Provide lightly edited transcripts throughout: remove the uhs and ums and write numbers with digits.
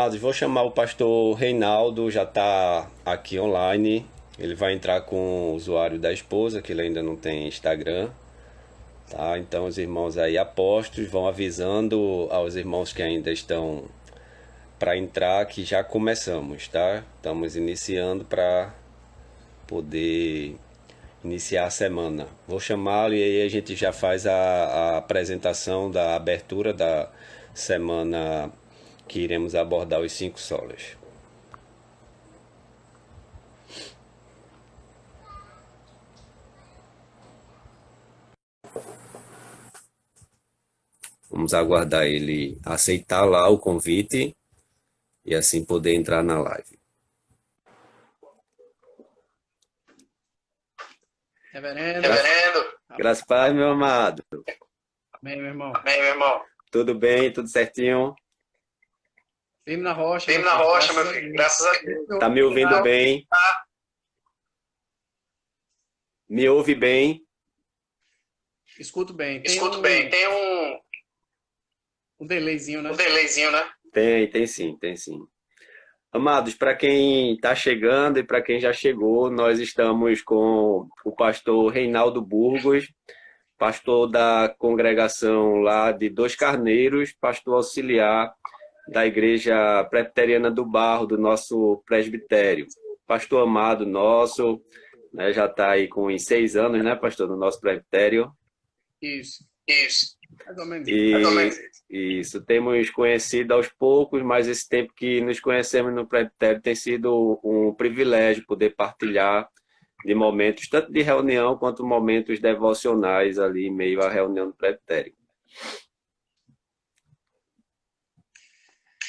Amados, vou chamar o pastor Reinaldo, já está aqui online. Ele vai entrar com o usuário da esposa, que ele ainda não tem Instagram, tá? Então os irmãos aí apóstolos vão avisando aos irmãos que ainda estão para entrar que já começamos, tá? Estamos iniciando para poder iniciar a semana. Vou chamá-lo e aí a gente já faz a apresentação da abertura da semana que iremos abordar os cinco solas. Vamos aguardar ele aceitar lá o convite e assim poder entrar na live. Reverendo. Graças a Deus, meu amado. Amém, meu irmão. Tudo bem? Tudo certinho? Firme na rocha, meu filho. Graças a Deus. Tá me ouvindo bem? Me ouve bem? Escuto bem. Tem um delayzinho, né? Tem sim. Amados, para quem está chegando e para quem já chegou, nós estamos com o pastor Reinaldo Burgos, pastor da congregação lá de Dois Carneiros, pastor auxiliar da Igreja Presbiteriana do Barro, do nosso presbitério. Pastor amado nosso, né, já está aí com uns 6 anos, né, pastor, no nosso presbitério. Isso. Mais ou menos. Isso, temos conhecido aos poucos, mas esse tempo que nos conhecemos no presbitério tem sido um privilégio poder partilhar de momentos, tanto de reunião quanto momentos devocionais ali em meio à reunião do presbitério.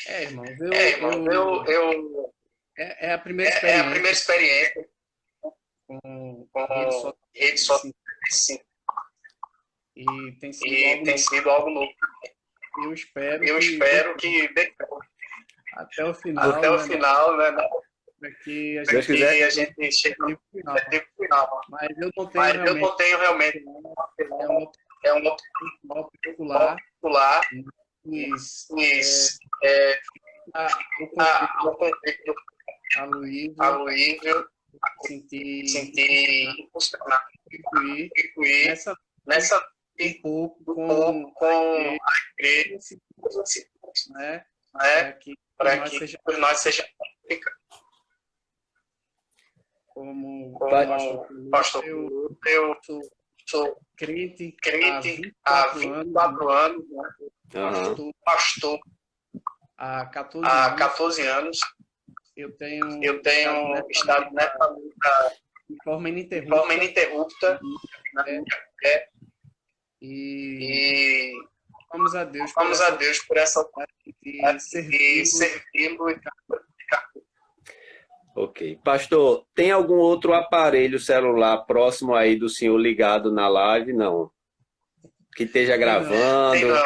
Irmãos, é a primeira experiência com com rede social. E tem sido algo novo. Eu espero que até o final, né, que a Deus quiser, a gente chegue no final. Mas eu não tenho realmente uma opinião particular. O conflito A Luísio sentir funcionar contribuir nessa um pouco com a igreja, né? Para que nós sejamos como pastor. Eu sou crente há 24 anos, Uhum. pastor há 14 anos. Eu tenho estado nessa luta de forma ininterrupta, e vamos a Deus por essa de servi-lo. Ok. Pastor, tem algum outro aparelho celular próximo aí do senhor ligado na live? Não. Que esteja gravando?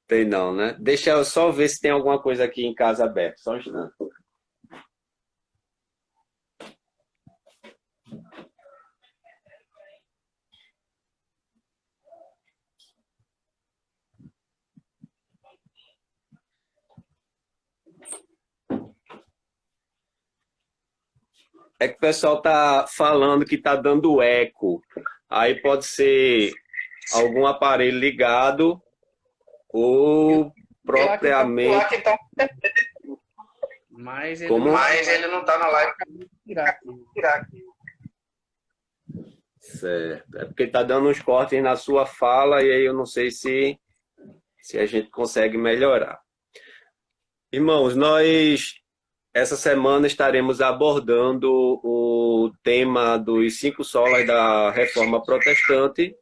Tem não, né? Deixa eu só ver se tem alguma coisa aqui em casa aberta. Só um instante. É que o pessoal tá falando que tá dando eco. Aí pode ser algum aparelho ligado ou propriamente... Mas ele Como? Ele não está na live. tirar aqui. Certo. É porque tá dando uns cortes na sua fala e aí eu não sei se a gente consegue melhorar. Irmãos, nós essa semana estaremos abordando o tema dos 5 solas da Reforma Protestante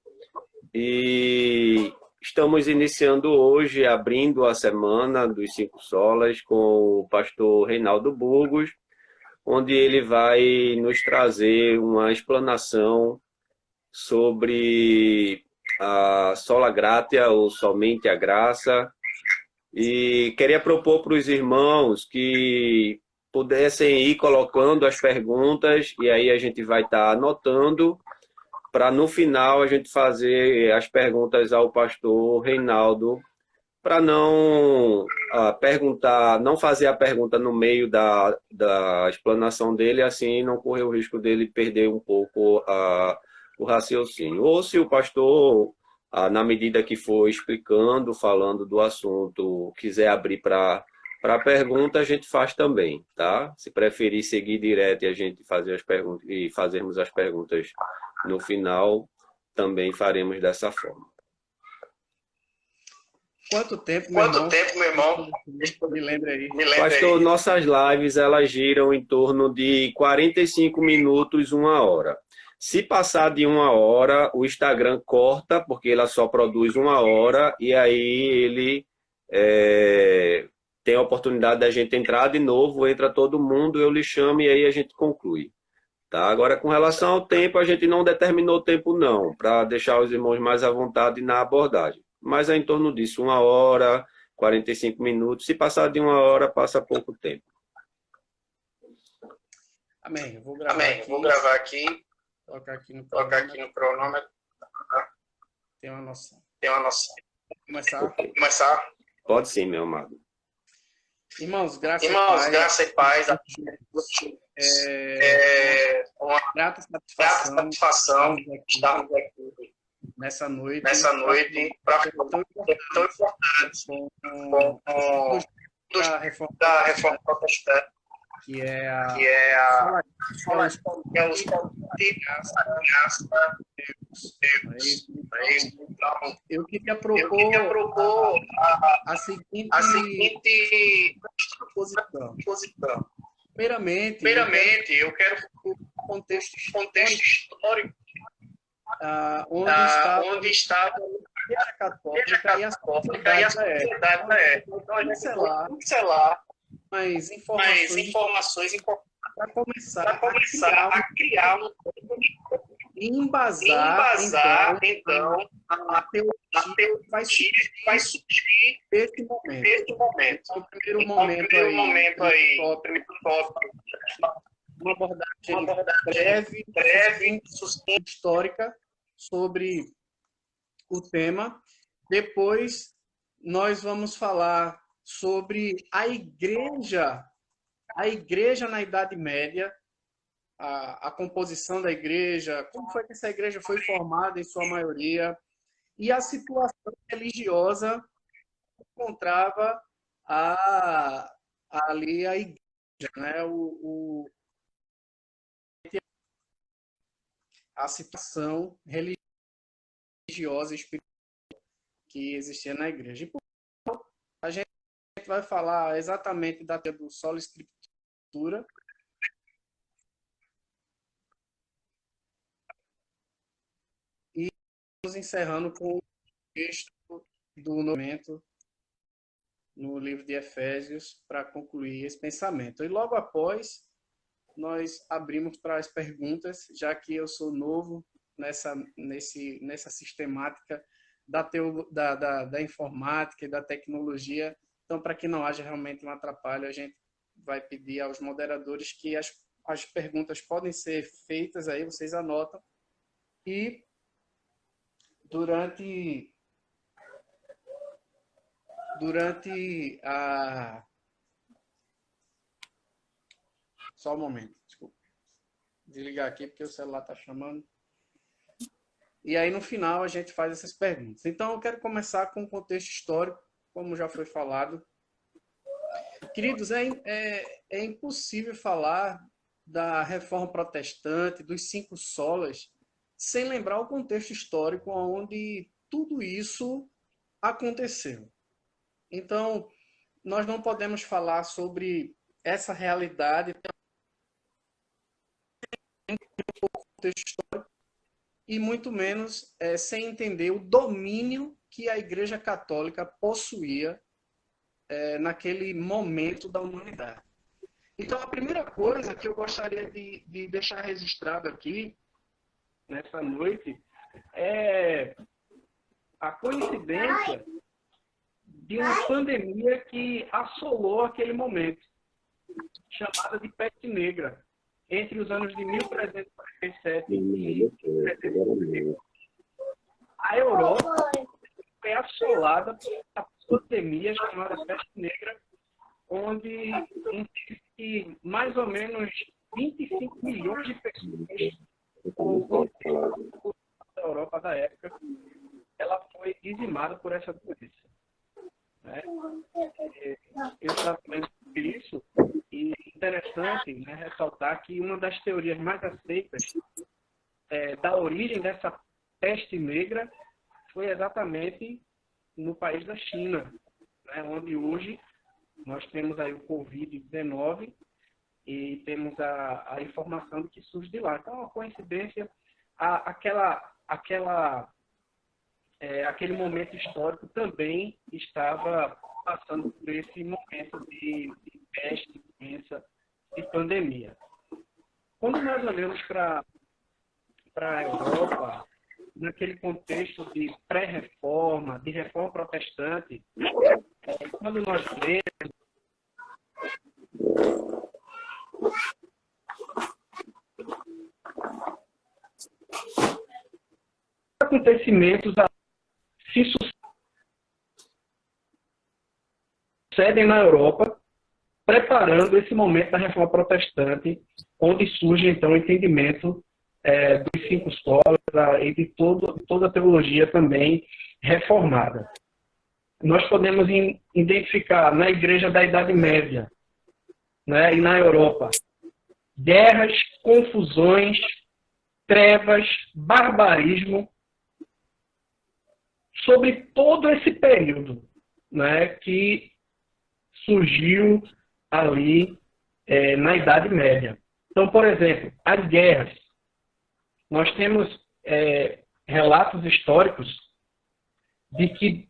e estamos iniciando hoje, abrindo a semana dos 5 solas com o pastor Reinaldo Burgos, onde ele vai nos trazer uma explanação sobre a sola gratia ou somente a graça. E queria propor para os irmãos que pudessem ir colocando as perguntas e aí a gente vai estar anotando para no final a gente fazer as perguntas ao pastor Reinaldo para não perguntar, não fazer a pergunta no meio da explanação dele, assim não correr o risco dele perder um pouco o raciocínio. Ou se o pastor, na medida que for explicando, falando do assunto, quiser abrir para pergunta, a gente faz também, tá? Se preferir seguir direto e a gente fazer as perguntas e fazermos as perguntas no final, também faremos dessa forma. Quanto tempo, meu irmão? Me lembra aí. Pastor, nossas lives elas giram em torno de 45 minutos, 1 hora. Se passar de 1 hora, o Instagram corta, porque ela só produz 1 hora, e aí ele tem a oportunidade da gente entrar de novo, entra todo mundo, eu lhe chamo e aí a gente conclui. Tá? Agora, com relação ao tempo, a gente não determinou o tempo não, para deixar os irmãos mais à vontade na abordagem. Mas é em torno disso, 1 hora, 45 minutos. Se passar de 1 hora, passa pouco tempo. Amém. Eu vou gravar aqui. Colocar aqui no cronômetro. Tem uma noção. Começar? Okay. Pode sim, meu amado. Irmãos, graça e paz. Uma grata satisfação estarmos aqui nessa noite para tão importante da reforma protestante, que é eu queria propor a seguinte posição. Primeiramente, eu quero o contexto histórico onde estava a Igreja Católica e a sociedade da época. Então, a gente pincelar mais informações para começar a criar e embasar então a teologia que vai surgir desse momento. Então, o primeiro momento aí, uma abordagem breve, histórica sobre o tema. Depois nós vamos falar sobre a igreja na Idade Média, a composição da igreja, como foi que essa igreja foi formada em sua maioria, e a situação religiosa que encontrava ali a igreja, né? A situação religiosa e espiritual que existia na igreja. E, por favor, a gente vai falar exatamente da teoria do Sola Escritura, e vamos encerrando com o texto do momento no livro de Efésios para concluir esse pensamento. E logo após, nós abrimos para as perguntas, já que eu sou novo nessa sistemática da informática e da tecnologia. Então, para que não haja realmente um atrapalho, a gente vai pedir aos moderadores que as perguntas podem ser feitas aí, vocês anotam, e durante a... Só um momento, desculpa. Desligar aqui porque o celular está chamando. E aí, no final, a gente faz essas perguntas. Então, eu quero começar com o contexto histórico, como já foi falado. Queridos, é impossível falar da Reforma Protestante, dos 5 solas, sem lembrar o contexto histórico onde tudo isso aconteceu. Então, nós não podemos falar sobre essa realidade contexto histórico e muito menos sem entender o domínio que a Igreja Católica possuía naquele momento da humanidade. Então, a primeira coisa que eu gostaria de deixar registrado aqui, nessa noite, é a coincidência de uma pandemia que assolou aquele momento, chamada de peste negra, entre os anos de 1347 e 1350. A Europa foi assolada por pandemia chamada peste negra, onde mais ou menos 25 milhões de pessoas, ou da Europa da época, ela foi dizimada por essa doença. Né? Exatamente por isso, e interessante, né, ressaltar que uma das teorias mais aceitas da origem dessa peste negra foi exatamente no país da China, né, onde hoje nós temos aí o Covid-19 e temos a informação de que surge de lá. Então, é uma coincidência, aquele momento histórico também estava passando por esse momento de peste, doença e pandemia. Quando nós olhamos para a Europa, naquele contexto de pré-reforma, de reforma protestante, quando nós lemos acontecimentos se sucedem na Europa, preparando esse momento da reforma protestante, onde surge então o entendimento dos cinco solas e de toda a teologia também reformada. Nós podemos identificar na Igreja da Idade Média, né, e na Europa, guerras, confusões, trevas, barbarismo, sobre todo esse período, né, que surgiu ali na Idade Média. Então, por exemplo, as guerras. Nós temos relatos históricos de que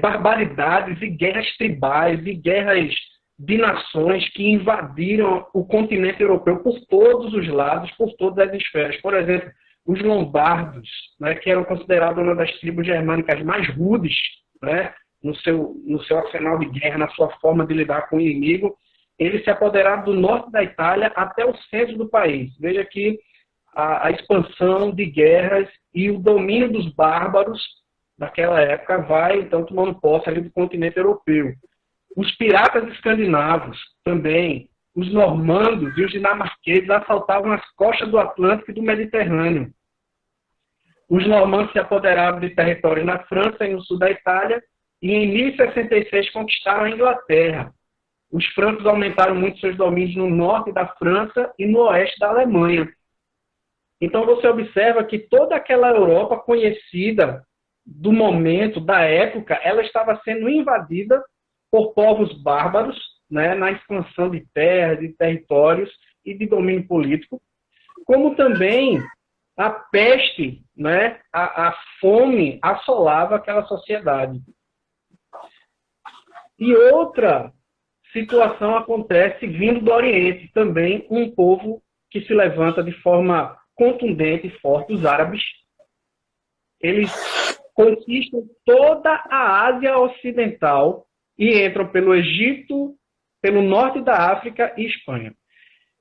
barbaridades e guerras tribais e guerras de nações que invadiram o continente europeu por todos os lados, por todas as esferas. Por exemplo, os lombardos, né, que eram considerados uma das tribos germânicas mais rudes, né, no seu arsenal de guerra, na sua forma de lidar com o inimigo, eles se apoderaram do norte da Itália até o centro do país. Veja que a expansão de guerras e o domínio dos bárbaros naquela época vai, então, tomando posse ali do continente europeu. Os piratas escandinavos também, os normandos e os dinamarqueses assaltavam as costas do Atlântico e do Mediterrâneo. Os normandos se apoderaram de território na França e no sul da Itália e em 1066 conquistaram a Inglaterra. Os francos aumentaram muito seus domínios no norte da França e no oeste da Alemanha. Então você observa que toda aquela Europa conhecida do momento, da época, ela estava sendo invadida por povos bárbaros, né, na expansão de terras, de territórios e de domínio político, como também a peste, né, a fome assolava aquela sociedade. E outra situação acontece vindo do Oriente, também um povo que se levanta de forma contundente e forte, os árabes. Eles conquistam toda a Ásia Ocidental e entram pelo Egito, pelo norte da África e Espanha.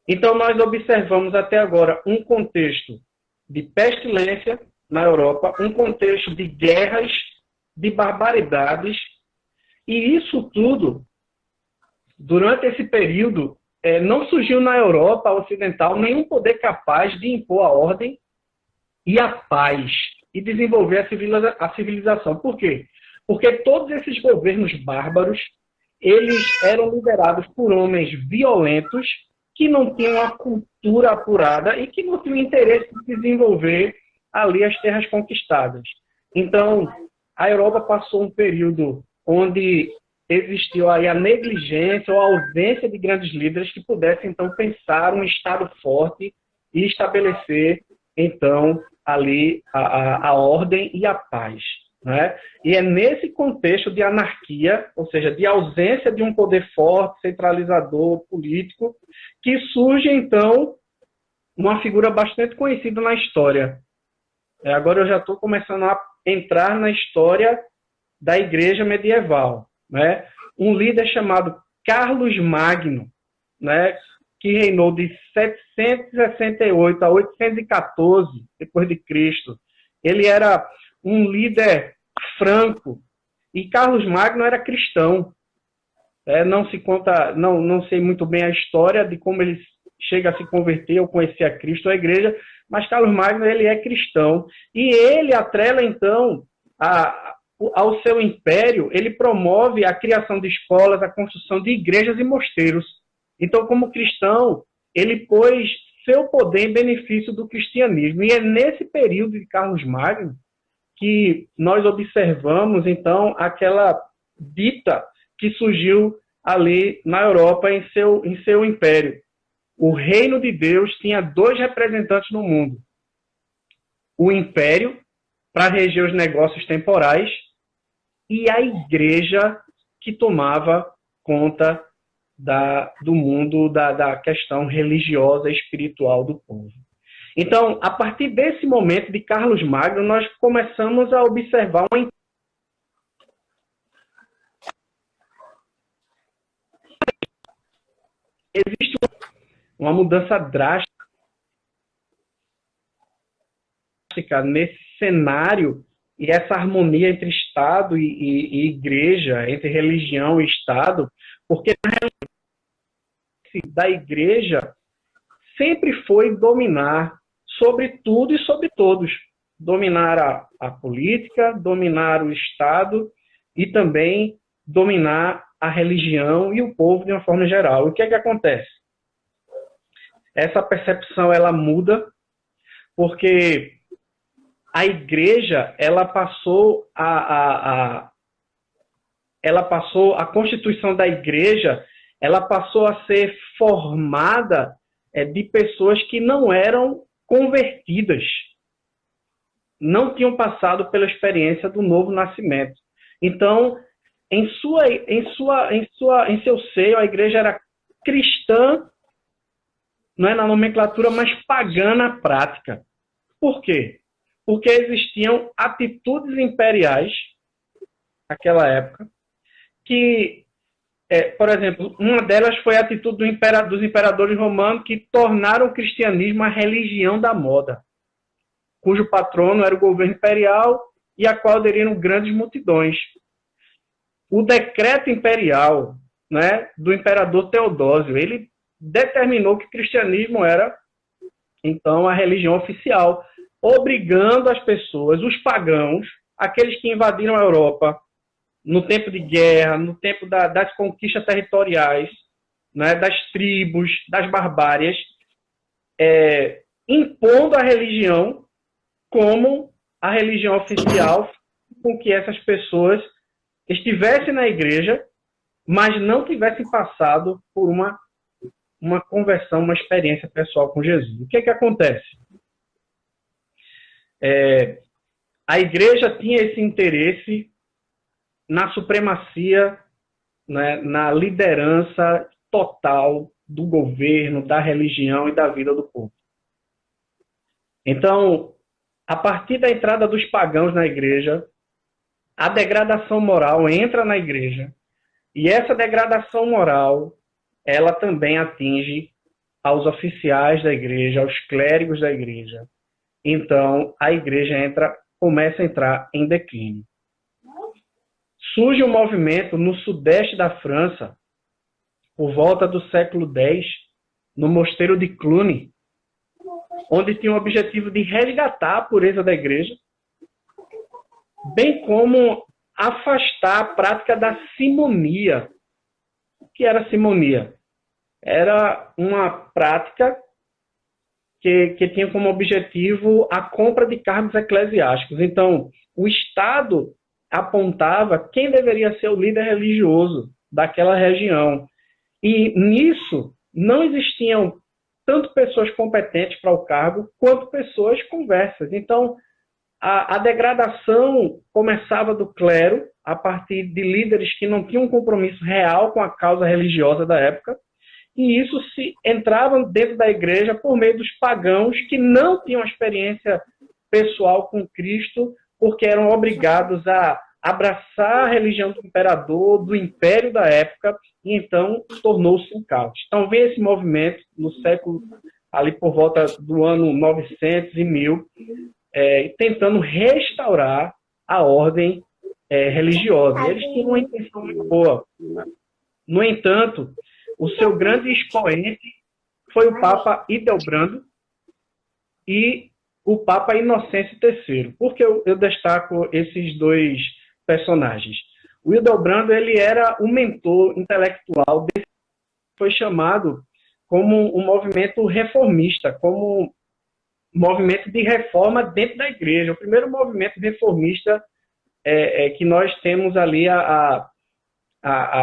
Então, nós observamos até agora um contexto de pestilência na Europa, um contexto de guerras, de barbaridades, e isso tudo, durante esse período, não surgiu na Europa Ocidental nenhum poder capaz de impor a ordem e a paz e desenvolver a civilização. Por quê? Porque todos esses governos bárbaros, eles eram liderados por homens violentos que não tinham a cultura apurada e que não tinham interesse em desenvolver ali as terras conquistadas. Então, a Europa passou um período onde existiu aí a negligência ou a ausência de grandes líderes que pudessem, então, pensar um Estado forte e estabelecer, então, ali a ordem e a paz. Né? E é nesse contexto de anarquia, ou seja, de ausência de um poder forte, centralizador, político, que surge, então, uma figura bastante conhecida na história. Agora eu já estou começando a entrar na história da Igreja medieval. Né? Um líder chamado Carlos Magno, né, que reinou de 768 a 814 depois de Cristo. Ele era um líder franco E Carlos Magno era cristão. Não se conta, não sei muito bem a história de como ele chega a se converter ou conhecer a Cristo, a igreja, mas Carlos Magno ele é cristão. E ele atrela, então, ao seu império, ele promove a criação de escolas, a construção de igrejas e mosteiros. Então, como cristão, ele pôs seu poder em benefício do cristianismo. E é nesse período de Carlos Magno que nós observamos, então, aquela dita que surgiu ali na Europa em seu império. O reino de Deus tinha 2 representantes no mundo. O império, para reger os negócios temporais, e a igreja, que tomava conta do mundo, da questão religiosa e espiritual do povo. Então, a partir desse momento de Carlos Magno, nós começamos a observar existe uma mudança drástica nesse cenário e essa harmonia entre Estado e igreja, entre religião e Estado, porque na realidade da igreja sempre foi dominar sobre tudo e sobre todos. Dominar a política, dominar o Estado e também dominar a religião e o povo de uma forma geral. O que é que acontece? Essa percepção ela muda porque a igreja ela passou a constituição da igreja ela passou a ser formada de pessoas que não eram convertidas, não tinham passado pela experiência do novo nascimento. Então, em seu seio, a igreja era cristã, não é na nomenclatura, mas pagã na prática. Por quê? Porque existiam atitudes imperiais, naquela época, que, por exemplo, uma delas foi a atitude dos imperadores romanos que tornaram o cristianismo a religião da moda, cujo patrono era o governo imperial e a qual aderiram grandes multidões. O decreto imperial, né, do imperador Teodósio, ele determinou que o cristianismo era, então, a religião oficial, obrigando as pessoas, os pagãos, aqueles que invadiram a Europa no tempo de guerra, no tempo das conquistas territoriais, né, das tribos, das barbárias, impondo a religião como a religião oficial, com que essas pessoas estivessem na igreja, mas não tivessem passado por uma conversão, uma experiência pessoal com Jesus. O que é que acontece? A igreja tinha esse interesse na supremacia, né, na liderança total do governo, da religião e da vida do povo. Então, a partir da entrada dos pagãos na igreja, a degradação moral entra na igreja e essa degradação moral ela também atinge aos oficiais da igreja, aos clérigos da igreja. Então, a igreja começa a entrar em declínio. Surge um movimento no sudeste da França, por volta do século X, no mosteiro de Cluny, onde tinha o objetivo de resgatar a pureza da igreja, bem como afastar a prática da simonia. O que era a simonia? Era uma prática que tinha como objetivo a compra de cargos eclesiásticos. Então, o Estado apontava quem deveria ser o líder religioso daquela região. E nisso não existiam tanto pessoas competentes para o cargo, quanto pessoas conversas. Então, a degradação começava do clero, a partir de líderes que não tinham um compromisso real com a causa religiosa da época, e isso se entrava dentro da igreja por meio dos pagãos que não tinham experiência pessoal com Cristo, porque eram obrigados a abraçar a religião do imperador, do império da época, e então tornou-se um caos. Então vem esse movimento no século, ali por volta do ano 900 e 1000, tentando restaurar a ordem religiosa. Eles tinham uma intenção muito boa. No entanto, o seu grande expoente foi o Papa Hildebrando e o Papa Inocêncio III. Por que eu destaco esses dois personagens? O Hildebrando, ele era o mentor intelectual desse que foi chamado como um movimento reformista, como um movimento de reforma dentro da igreja. O primeiro movimento reformista que nós temos ali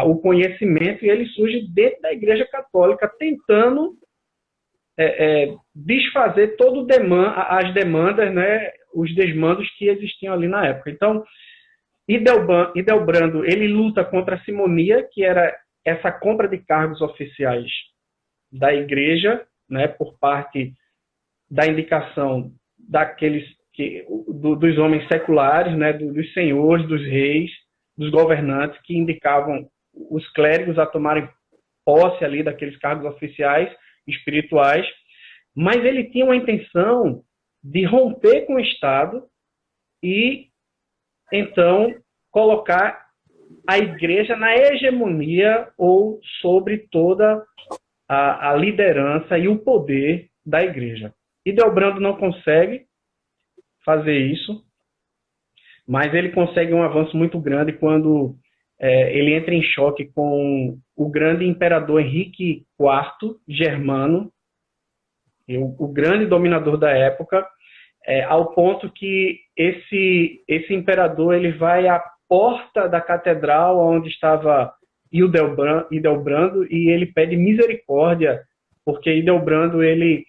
o conhecimento, e ele surge dentro da Igreja Católica, tentando desfazer as demandas, né, os desmandos que existiam ali na época. Então, Hildebrando, ele luta contra a simonia, que era essa compra de cargos oficiais da Igreja, né, por parte da indicação dos homens seculares, né, dos senhores, dos reis, dos governantes, que indicavam os clérigos a tomarem posse ali daqueles cargos oficiais espirituais, mas ele tinha uma intenção de romper com o Estado e, então, colocar a igreja na hegemonia ou sobre toda a liderança e o poder da igreja. Hildebrando não consegue fazer isso, mas ele consegue um avanço muito grande quando ele entra em choque com o grande imperador Henrique IV Germano, o grande dominador da época, ao ponto que esse imperador ele vai à porta da catedral onde estava Hildebrando e ele pede misericórdia, porque Hildebrando ele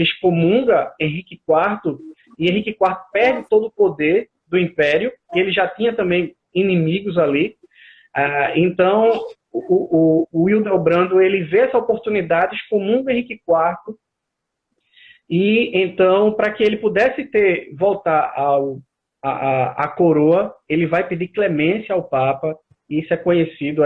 excomunga Henrique IV, e Henrique IV perde todo o poder do império, e ele já tinha também inimigos ali. Então, o Hildebrando, ele vê essa oportunidade, excomunga Henrique IV, e então, para que ele pudesse voltar à coroa, ele vai pedir clemência ao Papa, e isso é conhecido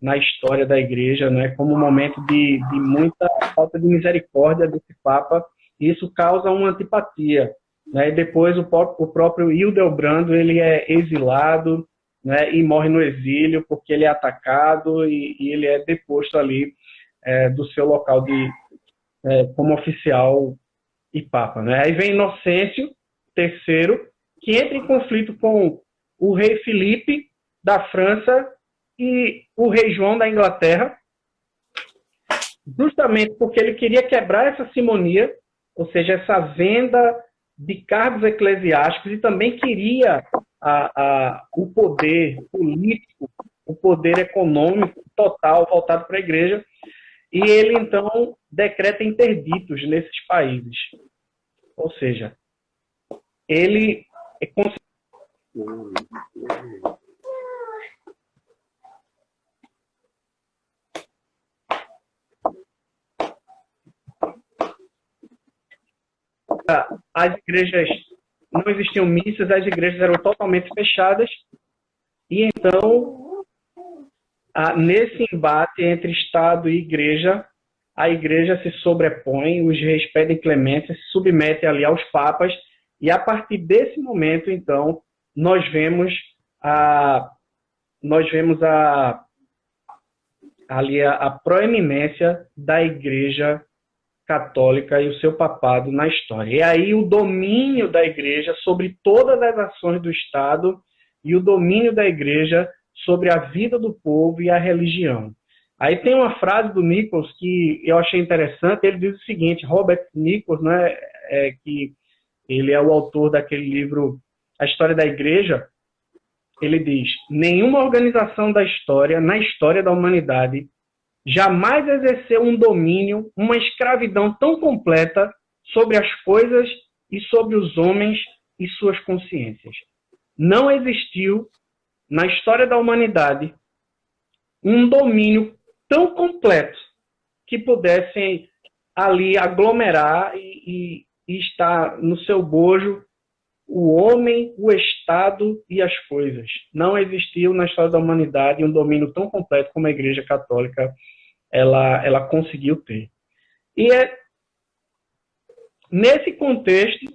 na história da igreja, né, como um momento de muita falta de misericórdia desse Papa, e isso causa uma antipatia, né, e depois o próprio Hildebrando, ele é exilado, né, e morre no exílio, porque ele é atacado e ele é deposto ali do seu local como oficial e Papa. Né. Aí vem Inocêncio III, que entra em conflito com o rei Filipe da França e o rei João da Inglaterra, justamente porque ele queria quebrar essa simonia, ou seja, essa venda de cargos eclesiásticos, e também queria o poder político, o poder econômico total voltado para a igreja, e ele então decreta interditos nesses países. Ou seja, ele as igrejas, não existiam missas, as igrejas eram totalmente fechadas, e então, nesse embate entre Estado e igreja, a igreja se sobrepõe, os reis pedem clemência, se submete ali aos papas, e a partir desse momento, então, nós vemos ali a proeminência da igreja católica e o seu papado na história. E aí o domínio da igreja sobre todas as ações do Estado e o domínio da igreja sobre a vida do povo e a religião. Aí tem uma frase do Nichols que eu achei interessante, ele diz o seguinte, Robert Nichols, né, que ele é o autor daquele livro A História da Igreja, ele diz, nenhuma organização da história, na história da humanidade, jamais exerceu um domínio, uma escravidão tão completa sobre as coisas e sobre os homens e suas consciências. Não existiu, na história da humanidade, um domínio tão completo que pudessem ali aglomerar e estar no seu bojo o homem, o Estado e as coisas. Não existiu na história da humanidade um domínio tão completo como a Igreja Católica ela conseguiu ter. E é nesse contexto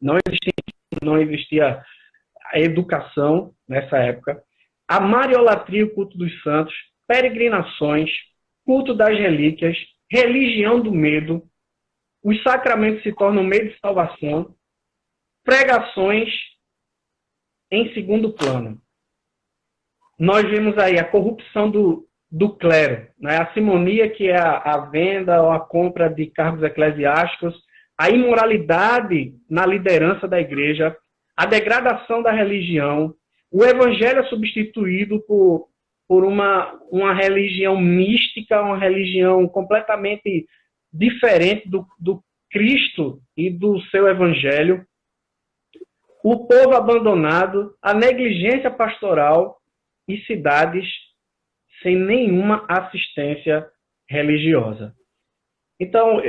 não existia a educação nessa época, a mariolatria, o culto dos santos, peregrinações, culto das relíquias, religião do medo, os sacramentos se tornam meio de salvação, pregações em segundo plano. Nós vemos aí a corrupção do clero, né? A simonia, que é a venda ou a compra de cargos eclesiásticos, a imoralidade na liderança da igreja, a degradação da religião, o evangelho é substituído por uma religião mística, uma religião completamente diferente do Cristo e do seu evangelho, o povo abandonado, a negligência pastoral e cidades sem nenhuma assistência religiosa. Então,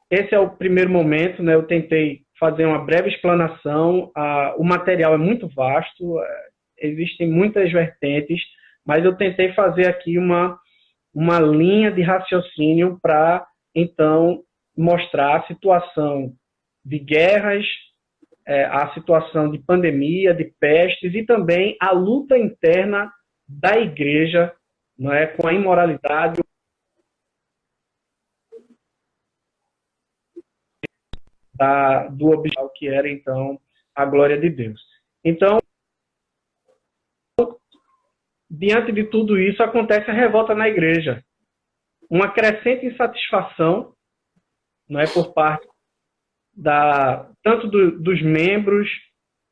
esse é o primeiro momento, né? Eu tentei fazer uma breve explanação. O material é muito vasto, existem muitas vertentes, mas eu tentei fazer aqui uma linha de raciocínio para, então, mostrar a situação de guerras, a situação de pandemia, de pestes e também a luta interna da igreja, não é, com a imoralidade do objeto que era, então, a glória de Deus. Então, diante de tudo isso, acontece a revolta na igreja. Uma crescente insatisfação, não é, por parte tanto dos membros,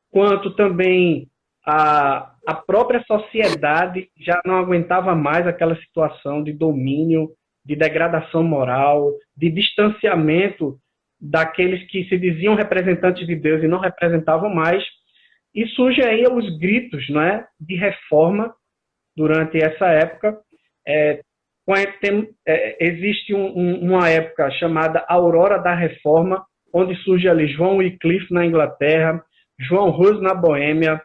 quanto também a própria sociedade já não aguentava mais aquela situação de domínio, de degradação moral, de distanciamento daqueles que se diziam representantes de Deus e não representavam mais. E surgem aí os gritos, não é, de reforma durante essa época. Existe uma época chamada Aurora da Reforma, onde surge ali João Wycliffe na Inglaterra, João Hus na Boêmia,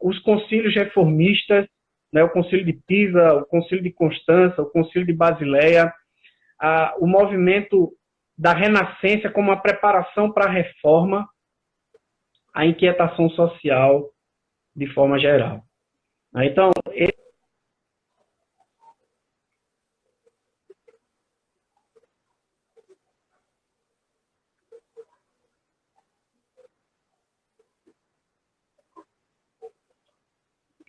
os concílios reformistas, né, o concílio de Pisa, o concílio de Constança, o concílio de Basileia, o movimento da Renascença como uma preparação para a reforma, a inquietação social de forma geral. Então,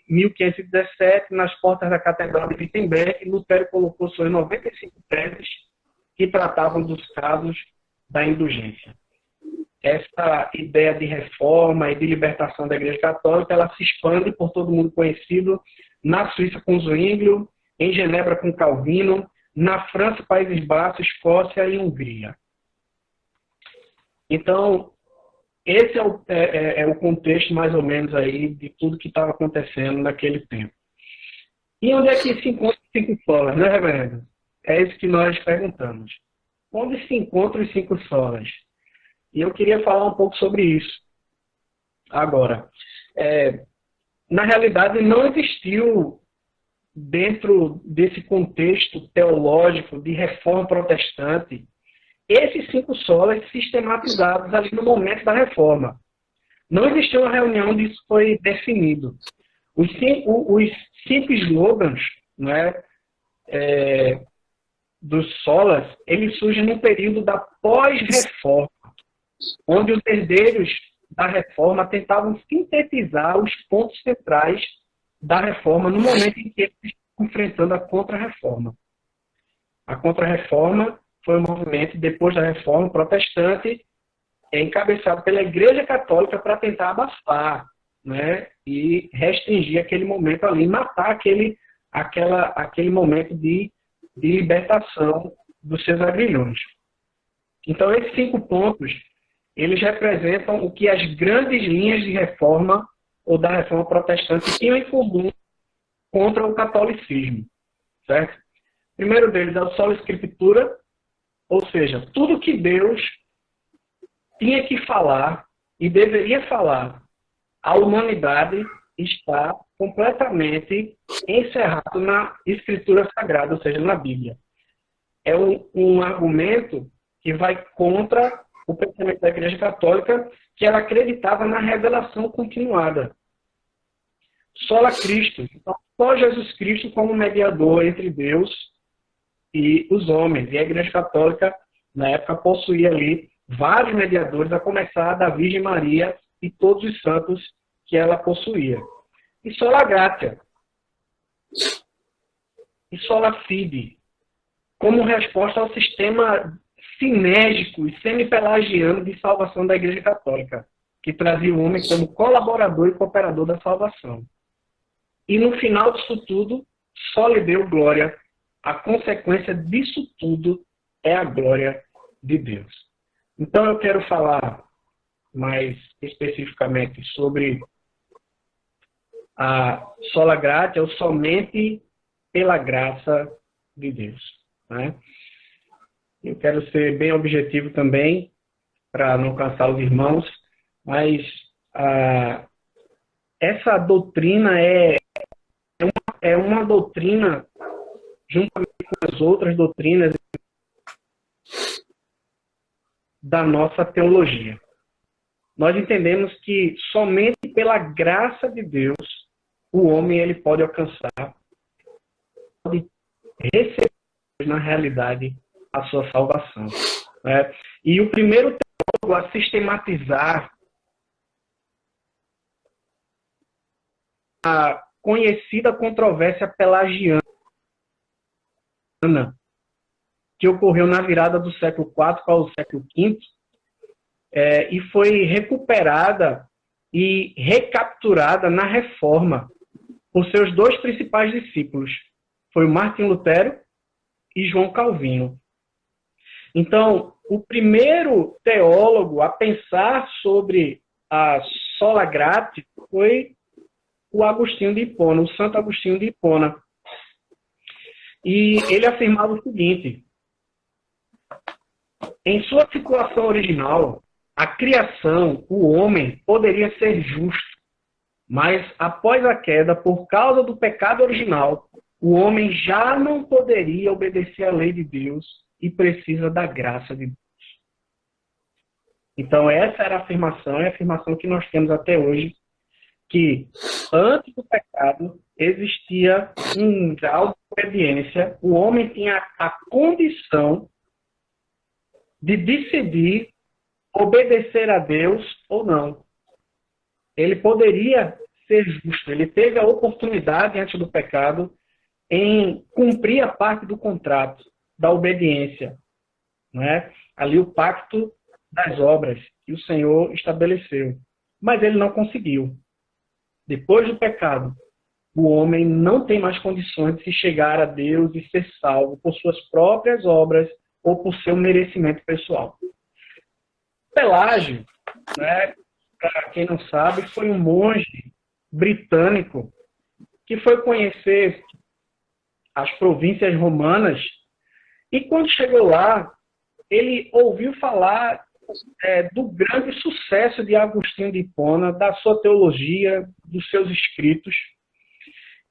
1517, nas portas da Catedral de Wittenberg, Lutero colocou suas 95 teses que tratavam dos casos da indulgência. Essa ideia de reforma e de libertação da Igreja Católica, ela se expande por todo mundo conhecido, na Suíça com Zwinglio, em Genebra com Calvino, na França, Países Baixos, Escócia e Hungria. Então, esse é o contexto, mais ou menos, aí de tudo que estava acontecendo naquele tempo. E onde é que se encontram os 5 solas, né, reverendo? É isso que nós perguntamos. Onde se encontram os 5 solas? E eu queria falar um pouco sobre isso. Agora, na realidade, não existiu, dentro desse contexto teológico de reforma protestante, esses 5 solas sistematizados ali no momento da reforma. Não existiu uma reunião onde isso foi definido. Os 5 slogans, né, dos solas, eles surgem no período da pós-reforma, onde os herdeiros da reforma tentavam sintetizar os pontos centrais da reforma no momento em que eles estavam enfrentando a contra-reforma. A contra-reforma foi um movimento, depois da reforma protestante, encabeçado pela Igreja Católica para tentar abafar, né, e restringir aquele momento ali, matar aquele momento de libertação dos seus agrilhões. Então, esses 5 pontos, eles representam o que as grandes linhas de reforma ou da reforma protestante tinham em comum contra o catolicismo, certo? O primeiro deles é o Sola Scriptura, ou seja, tudo que Deus tinha que falar e deveria falar à humanidade está completamente encerrado na Escritura Sagrada, ou seja, na Bíblia. É um argumento que vai contra o pensamento da Igreja Católica, que ela acreditava na revelação continuada. Sola Cristo. Então, só Jesus Cristo como mediador entre Deus e os homens. E a Igreja Católica, na época, possuía ali vários mediadores, a começar da Virgem Maria e todos os santos que ela possuía. E sola gratia. E sola fide. Como resposta ao sistema sinérgico e semi-pelagiano de salvação da Igreja Católica, que trazia o homem como colaborador e cooperador da salvação. E no final disso tudo, só lhe deu glória. A consequência disso tudo é a glória de Deus. Então eu quero falar mais especificamente sobre a sola gratia, ou somente pela graça de Deus. Né? Eu quero ser bem objetivo também, para não cansar os irmãos, mas essa doutrina é uma doutrina, juntamente com as outras doutrinas da nossa teologia. Nós entendemos que somente pela graça de Deus o homem ele pode alcançar, pode receber na realidade a sua salvação. Né? E o primeiro teólogo a sistematizar a conhecida controvérsia pelagiana, que ocorreu na virada do século IV para o século V, e foi recuperada e recapturada na Reforma por seus dois principais discípulos, foi o Martim Lutero e João Calvino. Então, o primeiro teólogo a pensar sobre a sola gratia foi o Agostinho de Hipona, o Santo Agostinho de Hipona. E ele afirmava o seguinte: em sua situação original, a criação, o homem, poderia ser justo, mas após a queda, por causa do pecado original, o homem já não poderia obedecer à lei de Deus e precisa da graça de Deus. Então essa era a afirmação, é a afirmação que nós temos até hoje, que antes do pecado existia um grau de obediência, o homem tinha a condição de decidir obedecer a Deus ou não. Ele poderia ser justo, ele teve a oportunidade antes do pecado em cumprir a parte do contrato, da obediência. Não é? Ali o pacto das obras que o Senhor estabeleceu. Mas ele não conseguiu. Depois do pecado, o homem não tem mais condições de se chegar a Deus e ser salvo por suas próprias obras ou por seu merecimento pessoal. Pelágio, né, para quem não sabe, foi um monge britânico que foi conhecer as províncias romanas e quando chegou lá, ele ouviu falar do grande sucesso de Agostinho de Hipona, da sua teologia, dos seus escritos.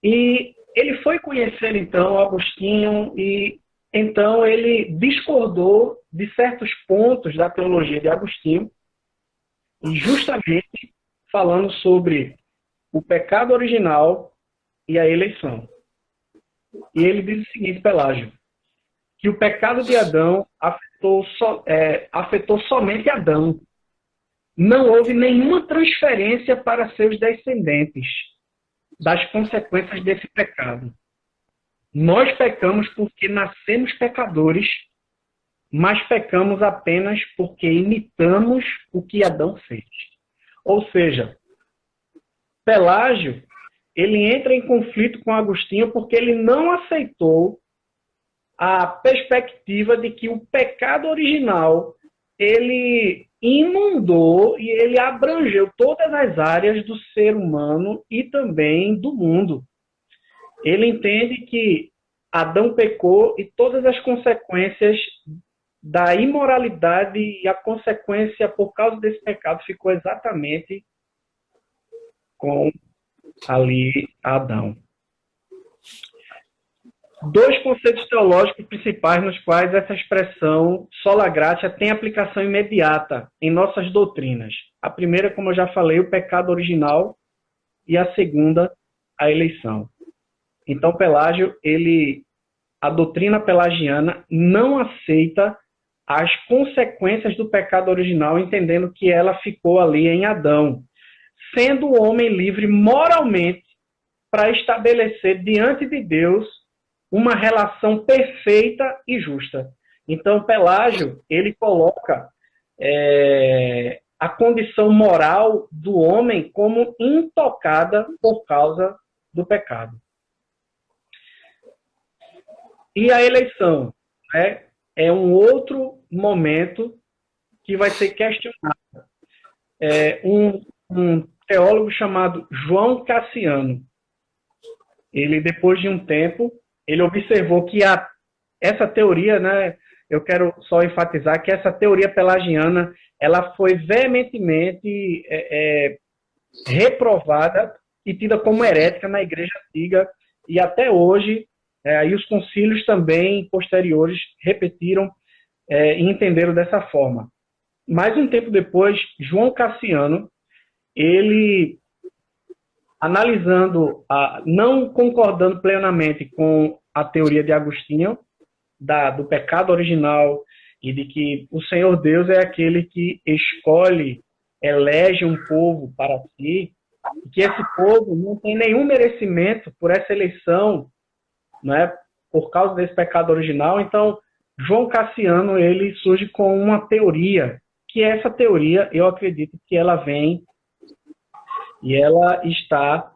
E ele foi conhecer, então, Agostinho e, então, ele discordou de certos pontos da teologia de Agostinho, e justamente falando sobre o pecado original e a eleição. E ele diz o seguinte, Pelágio, que o pecado de Adão afetou somente Adão. Não houve nenhuma transferência para seus descendentes das consequências desse pecado. Nós pecamos porque nascemos pecadores, mas pecamos apenas porque imitamos o que Adão fez. Ou seja, Pelágio, ele entra em conflito com Agostinho porque ele não aceitou a perspectiva de que o pecado original ele inundou e ele abrangeu todas as áreas do ser humano e também do mundo. Ele entende que Adão pecou e todas as consequências da imoralidade e a consequência por causa desse pecado ficou exatamente com ali Adão. dois conceitos teológicos principais nos quais essa expressão sola gratia tem aplicação imediata em nossas doutrinas. A primeira, como eu já falei, o pecado original, e a segunda, a eleição. Então, Pelágio, a doutrina pelagiana não aceita as consequências do pecado original, entendendo que ela ficou ali em Adão, sendo o homem livre moralmente para estabelecer diante de Deus uma relação perfeita e justa. Então, Pelágio, ele coloca a condição moral do homem como intocada por causa do pecado. E a eleição, né, é um outro momento que vai ser questionado. Um teólogo chamado João Cassiano, ele, depois de um tempo, ele observou que essa teoria, né, eu quero só enfatizar que essa teoria pelagiana, ela foi veementemente reprovada e tida como herética na Igreja Antiga, e até hoje, e os concílios também posteriores repetiram e entenderam dessa forma. Mais um tempo depois, João Cassiano, ele, analisando, não concordando plenamente com a teoria de Agostinho, do pecado original e de que o Senhor Deus é aquele que escolhe, elege um povo para si, e que esse povo não tem nenhum merecimento por essa eleição, né, por causa desse pecado original. Então, João Cassiano, ele surge com uma teoria, que essa teoria, eu acredito que ela vem e ela está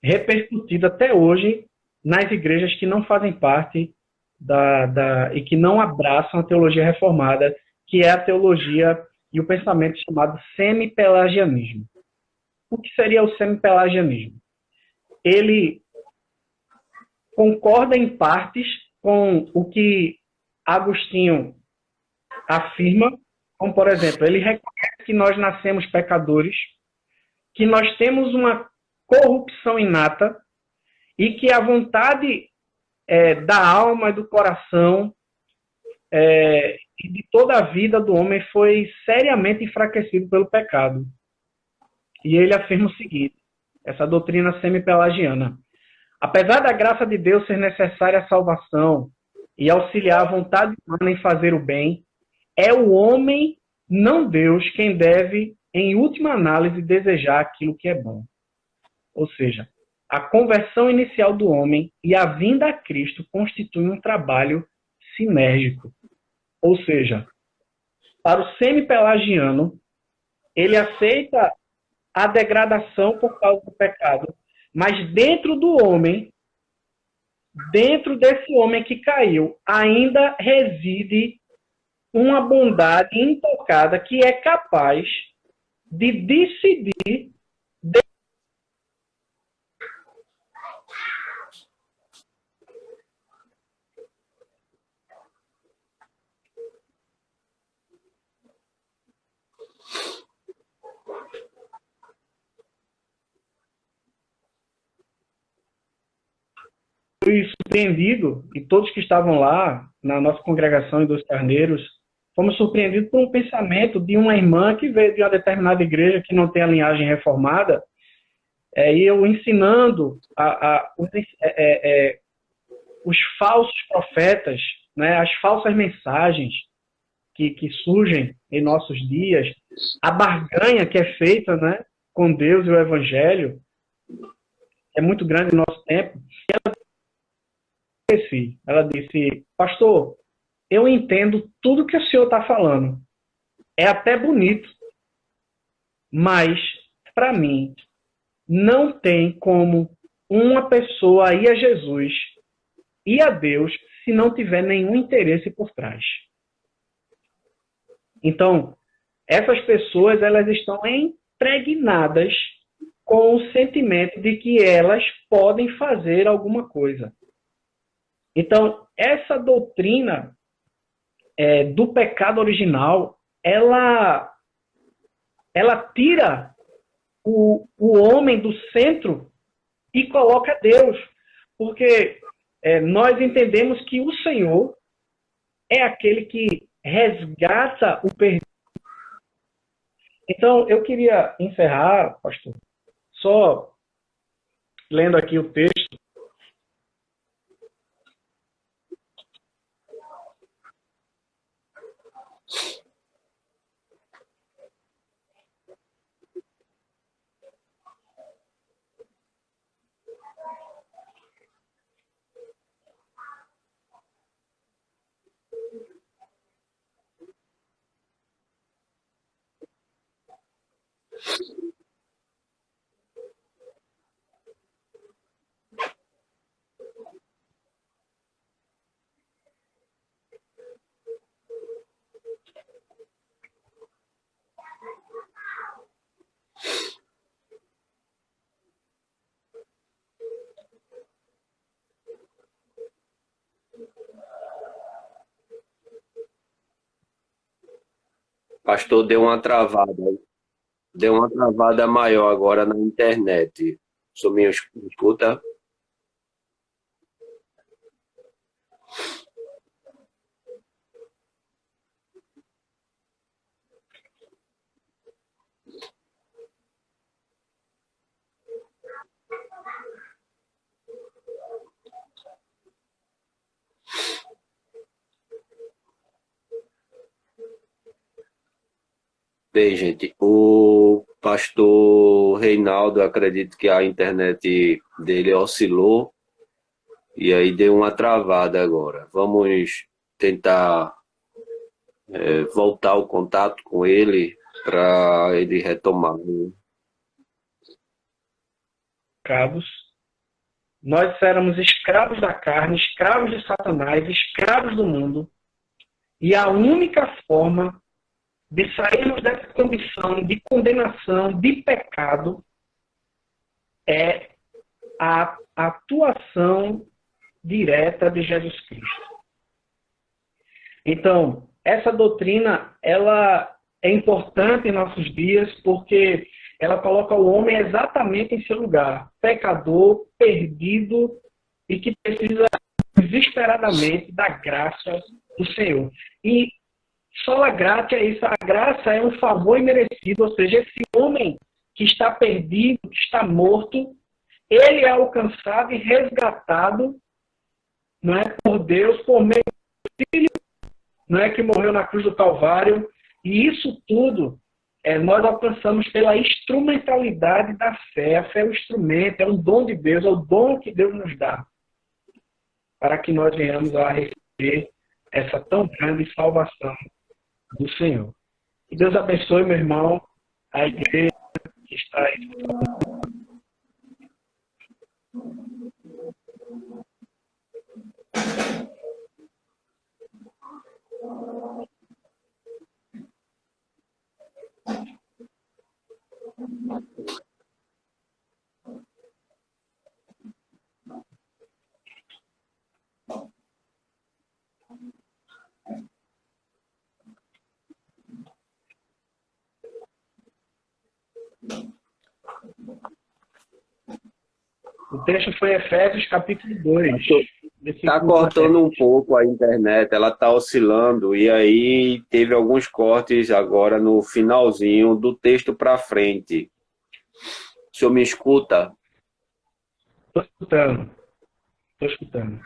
repercutida até hoje nas igrejas que não fazem parte e que não abraçam a teologia reformada, que é a teologia e o pensamento chamado semi-pelagianismo. O que seria o semi-pelagianismo? Ele concorda em partes com o que Agostinho afirma, como, por exemplo, ele reconhece que nós nascemos pecadores, que nós temos uma corrupção inata e que a vontade da alma e do coração e de toda a vida do homem foi seriamente enfraquecido pelo pecado. E ele afirma o seguinte, essa doutrina semi-pelagiana: apesar da graça de Deus ser necessária à salvação e auxiliar a vontade humana em fazer o bem, é o homem, não Deus, quem deve, em última análise, desejar aquilo que é bom. Ou seja, a conversão inicial do homem e a vinda a Cristo constituem um trabalho sinérgico. Ou seja, para o semi-pelagiano, ele aceita a degradação por causa do pecado, mas dentro do homem, dentro desse homem que caiu, ainda reside uma bondade intocada que é capaz de decidir fui surpreendido, e todos que estavam lá, na nossa congregação em Dois Carneiros, fomos surpreendidos por um pensamento de uma irmã que veio de uma determinada igreja que não tem a linhagem reformada, e eu ensinando os falsos profetas, né, as falsas mensagens que surgem em nossos dias, a barganha que é feita, né, com Deus e o Evangelho, é muito grande no nosso tempo. Ela disse: pastor, eu entendo tudo que o senhor está falando. É até bonito. Mas, para mim, não tem como uma pessoa ir a Jesus e a Deus se não tiver nenhum interesse por trás. Então, essas pessoas, elas estão impregnadas com o sentimento de que elas podem fazer alguma coisa. Então, essa doutrina do pecado original, ela tira o homem do centro e coloca Deus. Porque nós entendemos que o Senhor é aquele que resgata o perdido. Então, eu queria encerrar, pastor, só lendo aqui o texto. Pastor, deu uma travada maior agora na internet. O senhor me escuta? Bem, gente, o pastor Reinaldo, acredito que a internet dele oscilou e aí deu uma travada agora. Vamos tentar voltar o contato com ele para ele retomar. Escravos. Nós éramos escravos da carne, escravos de Satanás, escravos do mundo. E a única forma de sairmos dessa condição de condenação, de pecado, é a atuação direta de Jesus Cristo. Então, essa doutrina, ela é importante em nossos dias porque ela coloca o homem exatamente em seu lugar, pecador, perdido e que precisa desesperadamente da graça do Senhor. E sola gratia é isso, a graça é um favor imerecido, ou seja, esse homem que está perdido, que está morto, ele é alcançado e resgatado, não é, por Deus, por meio do Filho, não é, que morreu na cruz do Calvário, e isso tudo nós alcançamos pela instrumentalidade da fé. A fé é um instrumento, é um dom de Deus, é o dom que Deus nos dá, para que nós venhamos a receber essa tão grande salvação do Senhor. Que Deus abençoe, meu irmão, a igreja que está aí. O texto foi Efésios capítulo 2. Está cortando um pouco a internet, ela está oscilando, e aí teve alguns cortes agora no finalzinho do texto para frente. O senhor me escuta? Estou escutando. Estou escutando.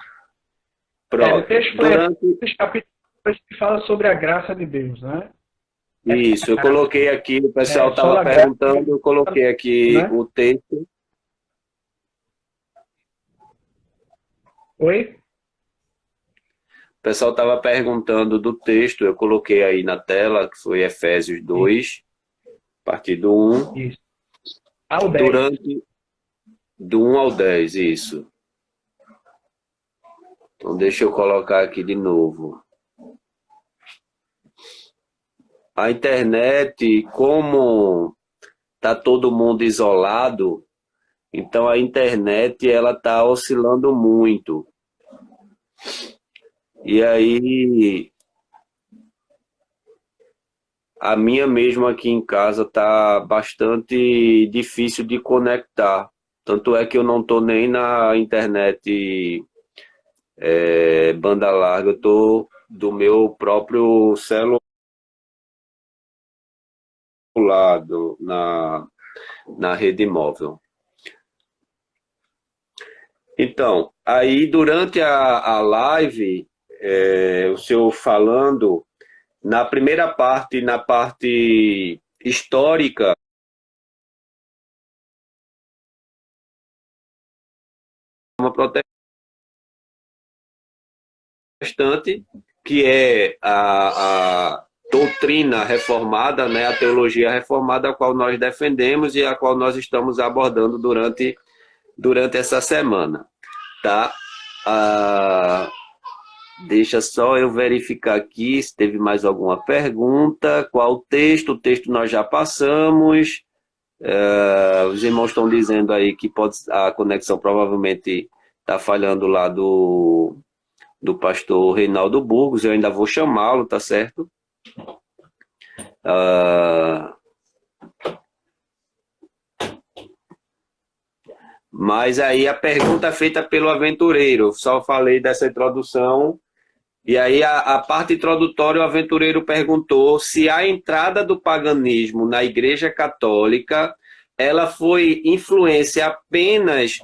Pronto. O texto foi Efésios capítulo 2 que fala sobre a graça de Deus, né? Isso, eu coloquei aqui, o pessoal estava perguntando, eu coloquei aqui, né, o texto. Oi? O pessoal estava perguntando do texto, eu coloquei aí na tela, que foi Efésios 2, a partir do 1. Isso. Ao 10. Do 1 ao 10, isso. Então deixa eu colocar aqui de novo. A internet, como está todo mundo isolado, então a internet ela está oscilando muito. E aí, a minha mesmo aqui em casa está bastante difícil de conectar. Tanto é que eu não estou nem na internet banda larga, eu estou do meu próprio celular na rede móvel. Então, aí durante a live, o senhor falando, na primeira parte, na parte histórica, uma protestante, que é a doutrina reformada, né, a teologia reformada, a qual nós defendemos e a qual nós estamos abordando durante essa semana, tá? Deixa só eu verificar aqui se teve mais alguma pergunta. Qual o texto? O texto nós já passamos. Os irmãos estão dizendo aí que a conexão provavelmente está falhando lá do pastor Reinaldo Burgos. Eu ainda vou chamá-lo, tá certo? Mas aí a pergunta feita pelo aventureiro, só falei dessa introdução, e aí a parte introdutória, o aventureiro perguntou se a entrada do paganismo na Igreja Católica, ela foi influência apenas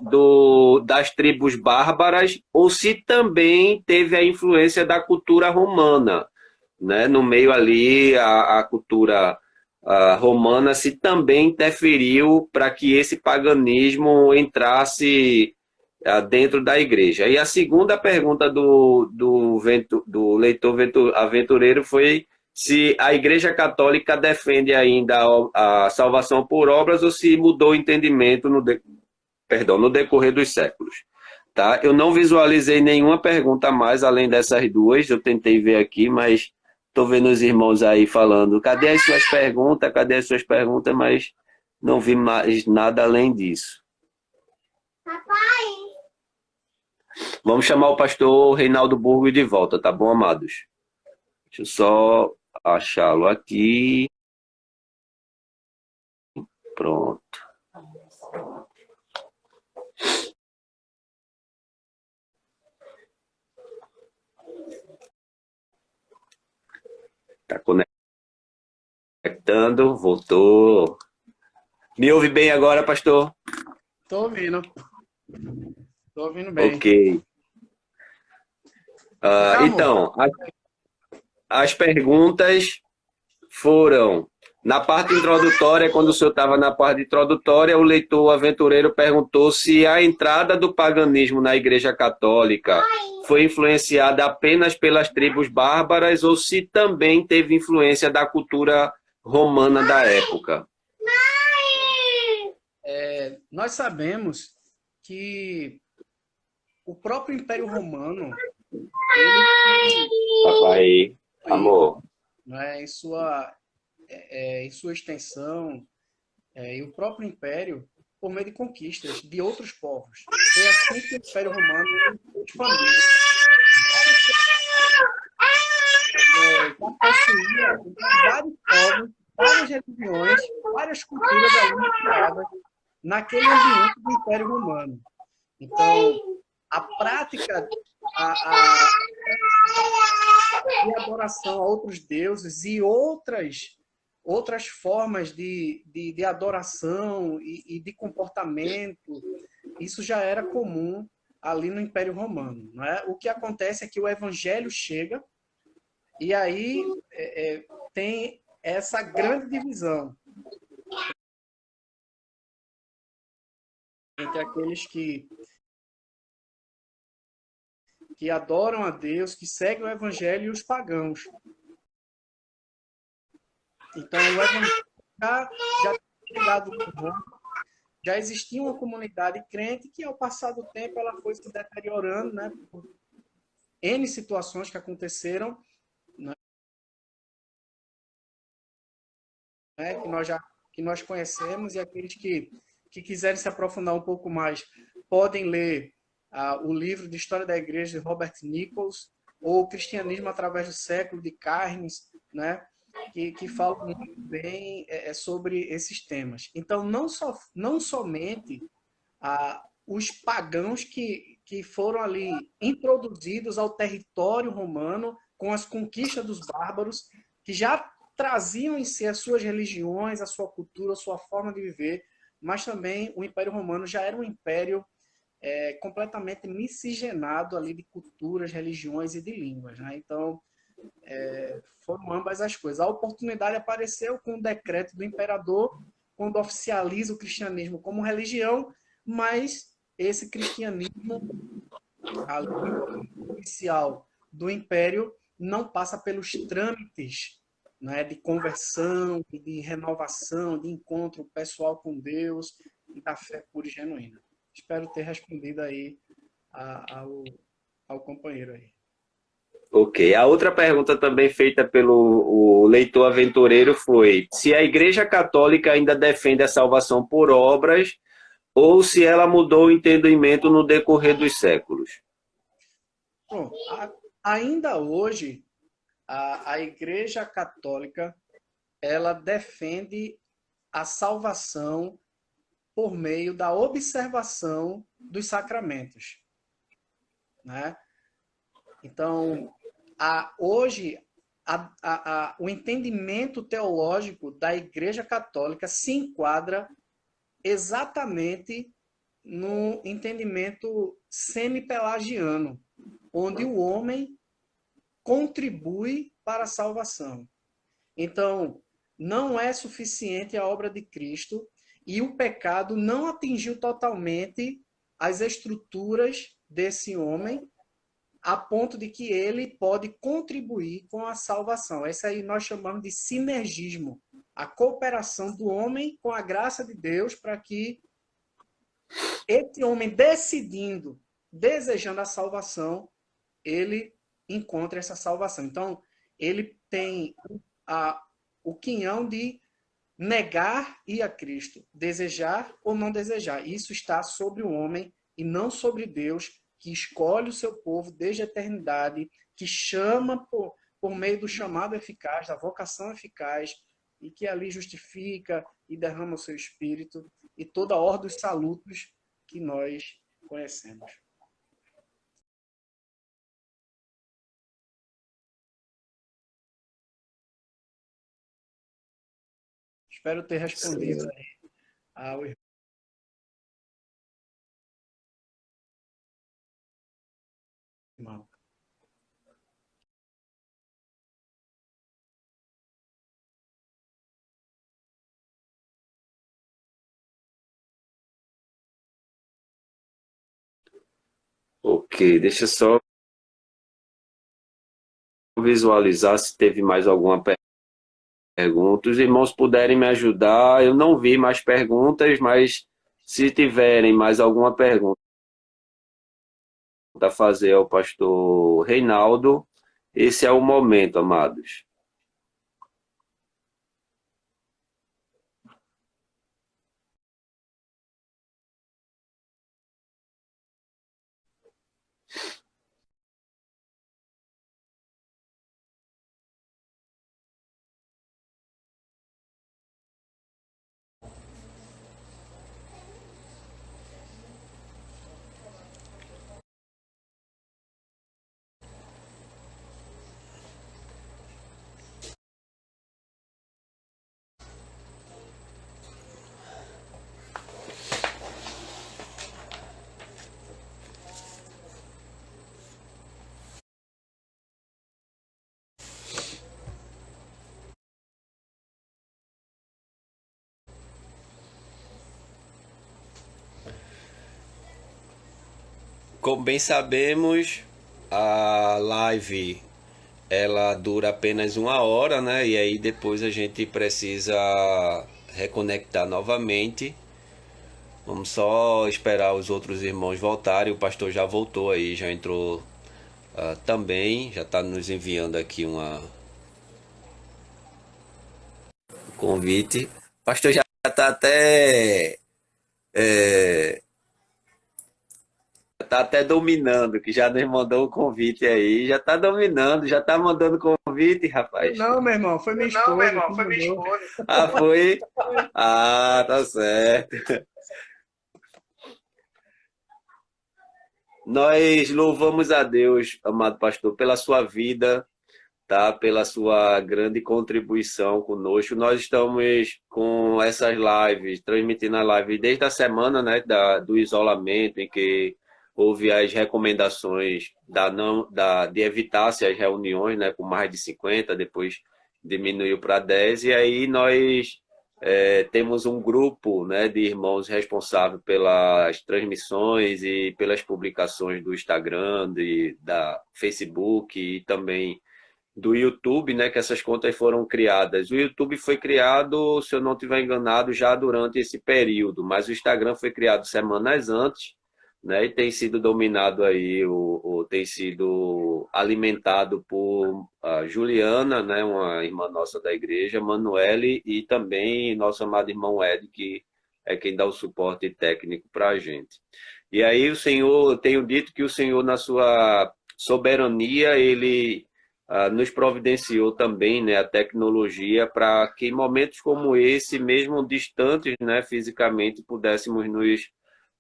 das tribos bárbaras, ou se também teve a influência da cultura romana, né? No meio ali, a cultura romana se também interferiu para que esse paganismo entrasse dentro da igreja. E a segunda pergunta do leitor aventureiro foi se a Igreja Católica defende ainda a salvação por obras ou se mudou o entendimento no decorrer dos séculos. Tá? Eu não visualizei nenhuma pergunta a mais além dessas duas, eu tentei ver aqui, mas estou vendo os irmãos aí falando, cadê as suas perguntas, mas não vi mais nada além disso. Papai! Vamos chamar o pastor Reinaldo Burgos de volta, tá bom, amados? Deixa eu só achá-lo aqui. Pronto. Tá conectando, voltou. Me ouve bem agora, pastor? Estou ouvindo. Estou ouvindo bem. Ok. Então, as perguntas foram... Na parte introdutória, quando o senhor estava na parte introdutória, o leitor aventureiro perguntou se a entrada do paganismo na Igreja Católica foi influenciada apenas pelas tribos bárbaras ou se também teve influência da cultura romana da época. Nós sabemos que o próprio Império Romano, Papai, amor, né, em sua extensão, e o próprio Império, por meio de conquistas de outros povos. Foi assim que o Império Romano expandiu. Possuía vários povos, várias religiões, várias culturas ali misturadas naquele ambiente do Império Romano. Então, a prática de adoração a outros deuses e outras formas de adoração e de comportamento, isso já era comum ali no Império Romano. Não é? O que acontece é que o Evangelho chega e aí tem essa grande divisão entre aqueles que adoram a Deus, que seguem o Evangelho, e os pagãos. Então, o Evangelho já tinha chegado no Roma, já existia uma comunidade crente que, ao passar do tempo, ela foi se deteriorando, né, por N situações que aconteceram, né, que nós conhecemos, e aqueles que quiserem se aprofundar um pouco mais podem ler o livro de História da Igreja de Robert Nichols, ou Cristianismo através do Século, de Carnes, né? que falam muito bem sobre esses temas. Então, não somente os pagãos que que foram ali introduzidos ao território romano com as conquistas dos bárbaros, que já traziam em si as suas religiões, a sua cultura, a sua forma de viver, mas também o Império Romano já era um império completamente miscigenado ali de culturas, religiões e de línguas, né? Então, foram ambas as coisas. A oportunidade apareceu com o decreto do imperador, quando oficializa o cristianismo como religião, mas esse cristianismo, a língua oficial do império, não passa pelos trâmites, né, de conversão, de renovação, de encontro pessoal com Deus e da fé pura e genuína. Espero ter respondido aí ao companheiro aí. Ok. A outra pergunta também feita pelo o leitor aventureiro foi se a Igreja Católica ainda defende a salvação por obras ou se ela mudou o entendimento no decorrer dos séculos. Bom, ainda hoje, a Igreja Católica ela defende a salvação por meio da observação dos sacramentos, né? Então, hoje, o entendimento teológico da Igreja Católica se enquadra exatamente no entendimento semi-pelagiano, onde o homem contribui para a salvação. Então, não é suficiente a obra de Cristo e o pecado não atingiu totalmente as estruturas desse homem a ponto de que ele pode contribuir com a salvação. Essa aí nós chamamos de sinergismo, a cooperação do homem com a graça de Deus para que esse homem decidindo, desejando a salvação, ele encontre essa salvação. Então, ele tem o quinhão de negar ir a Cristo, desejar ou não desejar. Isso está sobre o homem e não sobre Deus, que escolhe o seu povo desde a eternidade, que chama por meio do chamado eficaz, da vocação eficaz, e que ali justifica e derrama o seu espírito e toda a ordem dos salutos que nós conhecemos. Espero ter respondido aí ao irmão. Ok, deixa eu só visualizar se teve mais alguma pergunta. Os irmãos puderem me ajudar. Eu não vi mais perguntas, mas se tiverem mais alguma pergunta a fazer ao pastor Reinaldo, esse é o momento, amados. Como bem sabemos, a live ela dura apenas 1 hora, né? E aí depois a gente precisa reconectar novamente. Vamos só esperar os outros irmãos voltarem. O pastor já voltou aí, já entrou também, já está nos enviando aqui um convite. O pastor já está até tá até dominando, que já nos mandou o convite aí, já tá dominando, já tá mandando convite, rapaz. Não, meu irmão, foi minha esposa. Não, meu irmão, foi minha esposa. Ah, foi? Ah, tá certo. Nós louvamos a Deus, amado pastor, pela sua vida, tá? Pela sua grande contribuição conosco. Nós estamos com essas lives, transmitindo a live desde a semana, né, do isolamento, em que houve as recomendações de evitar-se as reuniões, né, com mais de 50, depois diminuiu para 10, e aí nós temos um grupo, né, de irmãos responsável pelas transmissões e pelas publicações do Instagram, da Facebook e também do YouTube, né, que essas contas foram criadas. O YouTube foi criado, se eu não estiver enganado, já durante esse período, mas o Instagram foi criado semanas antes, né, e tem sido dominado aí, tem sido alimentado por Juliana, né, uma irmã nossa da igreja, Manuele, e também nosso amado irmão Ed, que é quem dá o suporte técnico para a gente. E aí o Senhor, eu tenho dito que o Senhor, na sua soberania, ele nos providenciou também, né, a tecnologia para que em momentos como esse, mesmo distantes, né, fisicamente, pudéssemos nos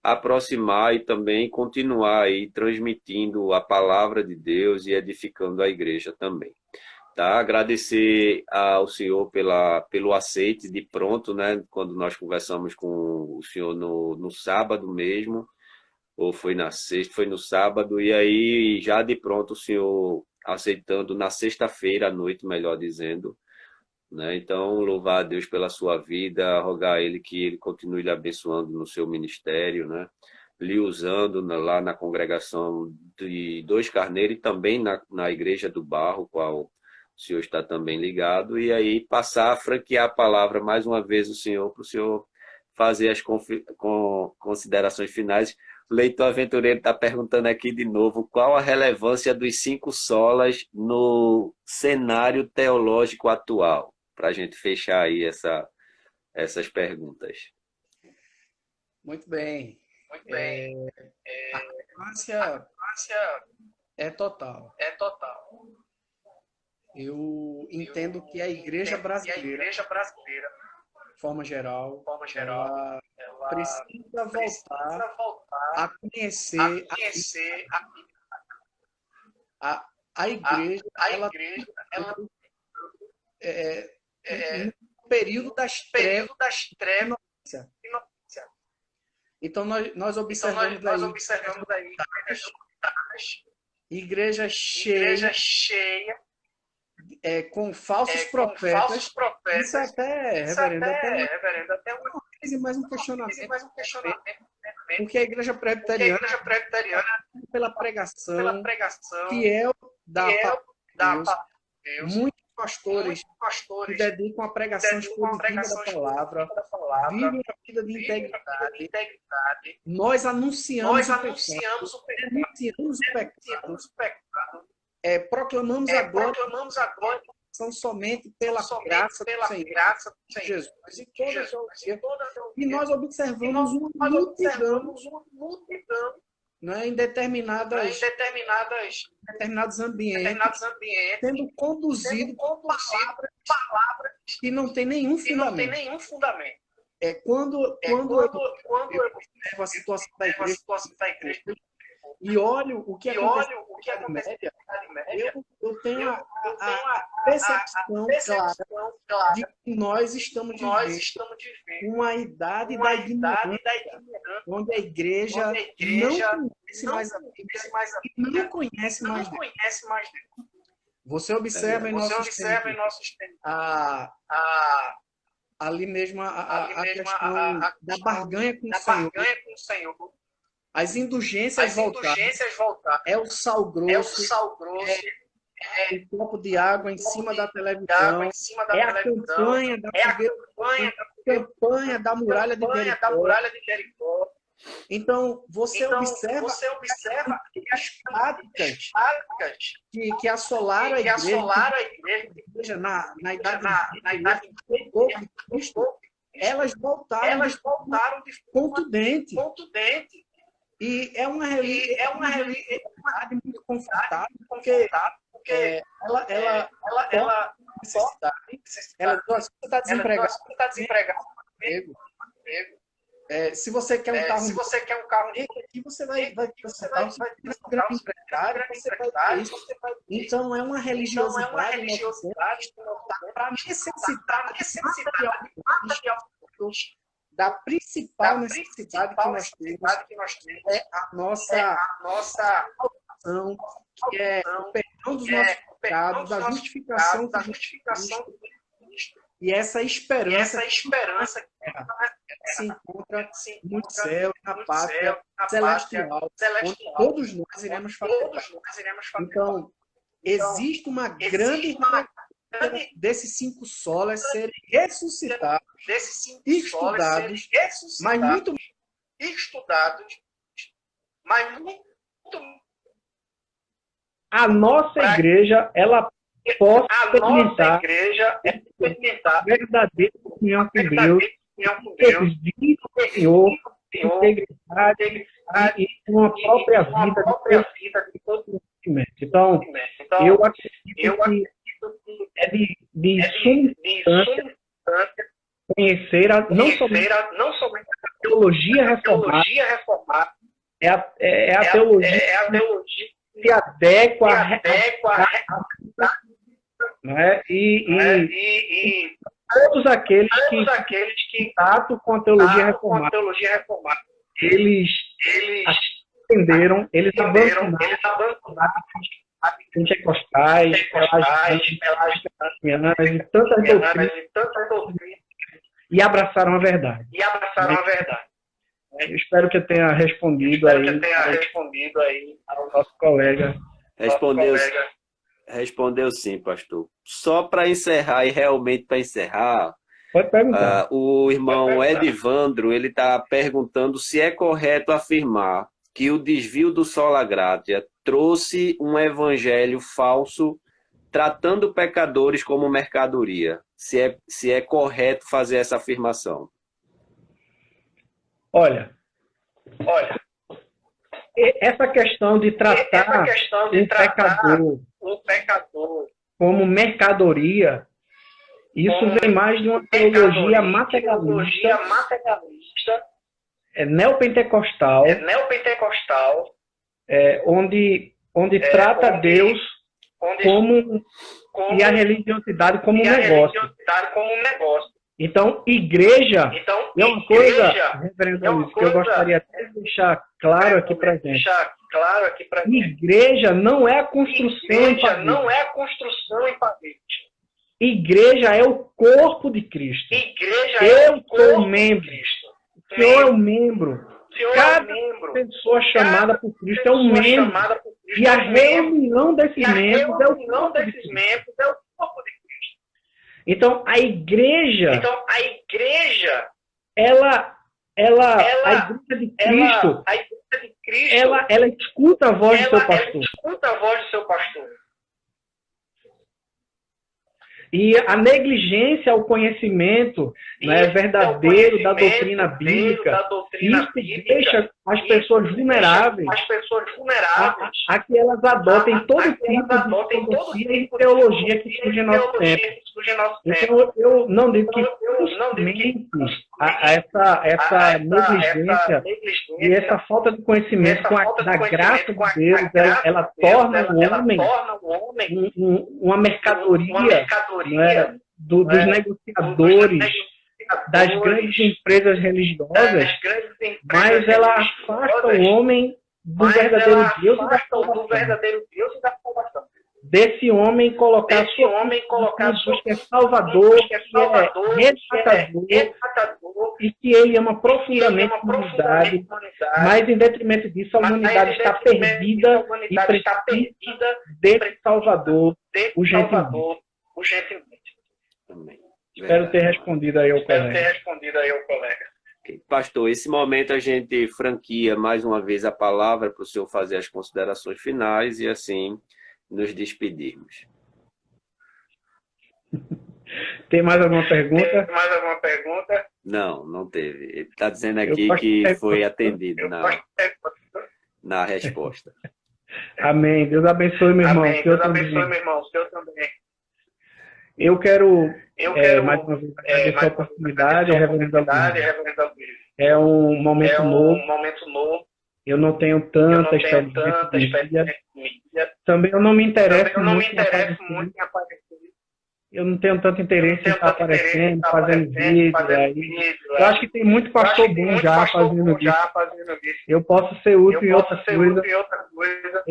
aproximar e também continuar aí transmitindo a palavra de Deus e edificando a igreja também. Tá? Agradecer ao senhor pelo aceite de pronto, né, quando nós conversamos com o senhor no sábado mesmo, ou foi na sexta, foi no sábado, e aí já de pronto o senhor aceitando na sexta-feira à noite, melhor dizendo, né? Então, louvar a Deus pela sua vida, rogar a Ele que Ele continue lhe abençoando no seu ministério, né? Lhe usando lá na congregação de Dois Carneiros e também na Igreja do Barro, qual o senhor está também ligado, e aí passar a franquear a palavra mais uma vez o senhor, para o senhor fazer as considerações finais. O Leitor Aventureiro está perguntando aqui de novo qual a relevância dos 5 solas no cenário teológico atual, para a gente fechar aí essas perguntas. Muito bem. Muito bem. A relevância é total. Eu entendo que a igreja brasileira, de forma geral, ela precisa voltar a conhecer a igreja. Ela no período das trevas. Então nós observamos aí igreja cheia, com falsos profetas. Isso até, reverendo, até uma crise, mais um questionamento. Porque a igreja presbiteriana, pela pregação fiel da palavra de Deus, muitos pastores se dedicam à pregação expositiva da palavra, vivem a vida de integridade. Nós anunciamos o pecado, proclamamos agora são somente pela graça do Senhor Jesus. E nós observamos uma multidão, né, em determinados ambientes, sendo conduzido por palavras que não tem nenhum fundamento. Quando eu observo a situação da igreja e olho o que aconteceu na média, eu tenho a percepção clara de que nós estamos vivendo uma idade da ignorância, onde a igreja não conhece mais a Bíblia e não conhece mais Deus. Você observa em nossos tempos ali mesmo a questão da barganha com o Senhor. As indulgências voltaram. É o sal grosso. É o copo de água em cima da televisão. É a campanha da muralha de Jericó. Então, você observa as práticas que assolaram a igreja na idade de Cristo, elas voltaram de contundente. E é uma realidade muito confortável, porque ela necessidade. Ela você está desempregado, emprego. Se você quer um carro, se você quer um carro aqui você vai um grande empresário, você vai ter isso. Então é uma religiosidade para necessitar da principal necessidade que nós temos é a nossa salvação, que é o perdão dos nossos pecados, da justificação de Cristo. E essa esperança se encontra no céu, na pátria celestial, onde todos nós iremos fazer. Então, existe uma grande desses 5 solas serem ressuscitados, estudados, mas muito a nossa igreja, ela possa experimentar verdadeira comunhão com Deus, servir o Senhor, integridade e uma própria vida de todo conhecimento. Então, eu acredito que é de suma importância conhecer não somente a teologia reformada, é a teologia que se adequa né? E todos aqueles que contato com a teologia reformada, eles entenderam, eles abandonaram pentecostais, pelasgianas e tantas doutrinas e abraçaram a verdade. Eu espero que eu tenha respondido aí ao nosso colega. Respondeu sim, pastor. Só para encerrar, e realmente para encerrar, pode perguntar. O irmão Edivandro, ele está perguntando se é correto afirmar que o desvio do Sola Gratia trouxe um evangelho falso tratando pecadores como mercadoria. Se é correto fazer essa afirmação. Olha, essa questão de tratar o pecador como mercadoria, isso vem mais de uma teologia materialista, neopentecostal, onde trata Deus e a religiosidade como um negócio. Então, igreja é uma coisa, reverendo Luiz, que eu gostaria até de deixar claro aqui para gente. Igreja não é a construção em parede. Igreja é o corpo de Cristo. Eu sou membro. O Senhor é um membro. Cada pessoa chamada por Cristo é um membro. E a reunião desses membros é o corpo de Cristo. Então, a igreja, a igreja de Cristo, ela escuta a voz do seu pastor. E a negligência ao conhecimento verdadeiro da doutrina bíblica, isso deixa as pessoas vulneráveis a que elas adotem todo tipo de filosofia e teologia que surge em nosso tempo. Então, eu não digo que justamente essa negligência e essa falta de conhecimento da graça de Deus, ela torna o homem uma mercadoria, dos negociadores, das grandes empresas religiosas, mas ela afasta o homem do verdadeiro Deus e da salvação. Desse homem colocar Jesus, que é Salvador, que é resgatador, e que ele ama profundamente a humanidade, mas em detrimento disso a humanidade está perdida e precisa desse Salvador urgentemente. Espero ter respondido aí ao colega. Pastor, esse momento a gente franquia mais uma vez a palavra para o senhor fazer as considerações finais e assim nos despedirmos. Tem mais alguma pergunta? Não teve. Ele está dizendo aqui que foi atendido na resposta. Amém. Deus abençoe, meu irmão. O senhor também. Eu quero mais uma vez agradecer a oportunidade ao reverendo Luiz É um momento novo. momento novo. Eu não tenho Eu não tanta tenho experiência tanta de experiência mídia. com mídia. Também eu não me interesso Eu não me muito em interesso aparecer. muito em aparecer. Eu não tenho tanto interesse em Tenho estar tanto interesse em aparecendo, estar fazendo aparecendo, vídeo fazendo aí. vídeo. Eu acho que tem muito Eu acho pastor que tem bom muito já pastor fazendo bom isso. já fazendo isso. Eu posso ser útil em Eu outra posso ser coisa. útil em outra coisa.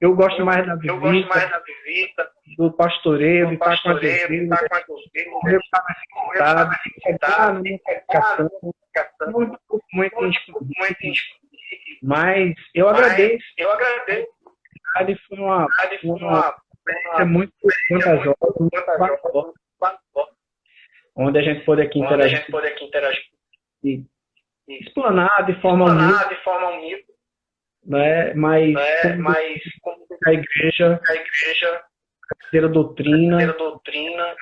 Eu gosto mais da Eu gosto mais visita, da visita, do pastoreio, de do estar com a pastoreio, de igreja, estar com a torcida, correr para a necessidade, chegar na minha qualificação. comunicação, Não me preocupo muito em muito em esconder, mas eu Mas agradeço. eu agradeço. A verdade foi uma Foi experiência muito vantajosa, muito bacana, onde a gente pôde aqui onde a interagir, gente pode aqui interagir, e explanar de forma humilde, de forma humilde, né? Mas né? como Mas como a igreja, a igreja, ter a doutrina, a doutrina,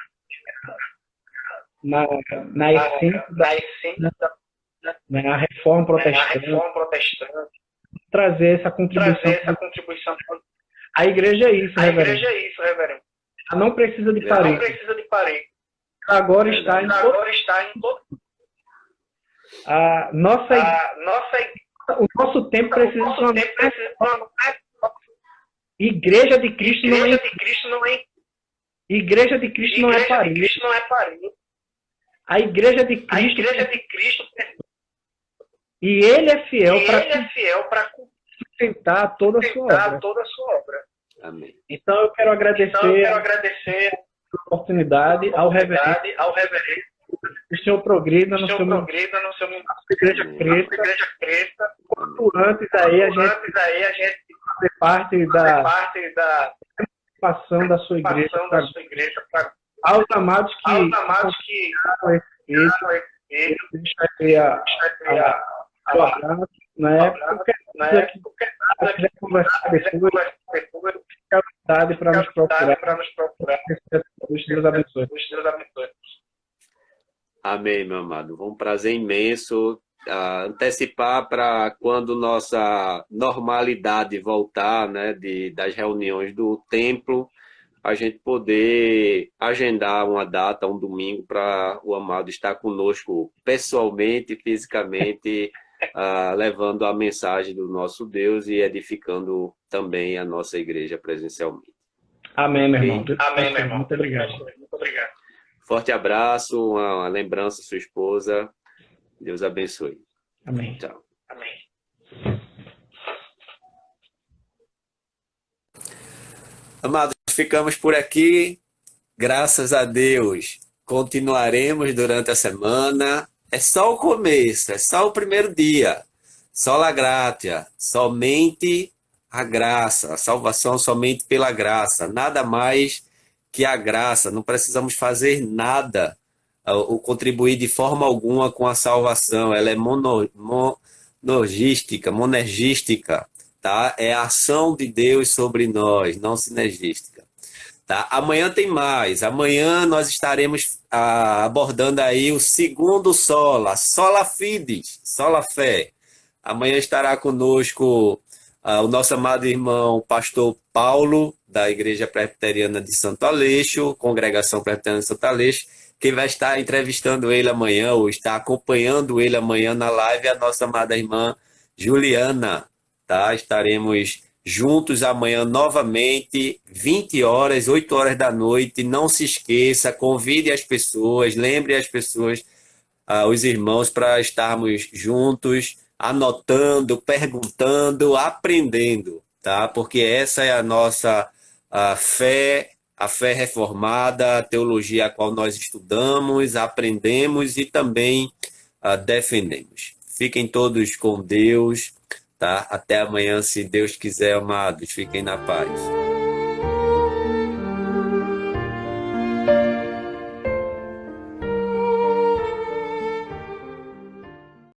na essência, na essência né, a reforma a protestante, reforma protestante, trazer essa contribuição. trazer essa contribuição. A igreja é isso, A reverendo. igreja é isso, reverendo. Ela não precisa de Não parede. precisa de parede. Agora está em todo. Agora está em todo. A nossa, Nossa o nosso tempo precisa de uma tempo precisa de uma igreja de Cristo não igreja é de Cristo não é igreja de Cristo não é igreja de parede. Cristo não é parede. A igreja de A Cristo igreja de Cristo e ele é fiel ele para é fiel para sustentar toda a sua sustentar obra. toda a sua obra. Amém. Então eu quero agradecer Então eu quero agradecer a oportunidade ao reverendo. ao reverendo O senhor progrida no seu seu progresso no seu igreja Amém. preta. igreja preta. Quanto antes aí a gente Antes aí a gente fazer parte faz da parte da participação da sua igreja participação pra- da sua igreja para aos amados que aos amados que esse ele deixa aí o abraço, né? Qualquer coisa que você quiser conversar depois, fique à vontade para nos procurar. para nos procurar. Deus abençoe. Deus abençoe. Amém, meu amado. Foi um prazer imenso antecipar para quando nossa normalidade voltar, né, das reuniões do templo, a gente poder agendar uma data, um domingo, para o amado estar conosco pessoalmente, fisicamente, levando a mensagem do nosso Deus e edificando também a nossa igreja presencialmente. Amém, meu irmão. Amém, meu irmão. Muito obrigado. Muito obrigado. Forte abraço, uma lembrança à sua esposa. Deus abençoe. Amém. Tchau. Amém. Amados, ficamos por aqui. Graças a Deus. Continuaremos durante a semana. É só o começo, é só o primeiro dia. Só a gratia, somente a graça, a salvação somente pela graça. Nada mais que a graça. Não precisamos fazer nada ou contribuir de forma alguma com a salvação. Ela é monergística, tá? É a ação de Deus sobre nós, não sinergística. Tá? Amanhã tem mais. Amanhã nós estaremos abordando aí o segundo sola fides, sola fé. Amanhã estará conosco o nosso amado irmão pastor Paulo, da Igreja Presbiteriana de Santo Aleixo, Congregação Presbiteriana de Santo Aleixo, que vai estar entrevistando ele amanhã, ou está acompanhando ele amanhã na live, a nossa amada irmã Juliana. Tá? Estaremos juntos amanhã novamente, 20 horas, 8 horas da noite. Não se esqueça, convide as pessoas, lembre as pessoas, os irmãos, para estarmos juntos, anotando, perguntando, aprendendo, tá? Porque essa é a nossa fé, a fé reformada, a teologia a qual nós estudamos, aprendemos e também defendemos. Fiquem todos com Deus, tá? Até amanhã, se Deus quiser, amados. Fiquem na paz.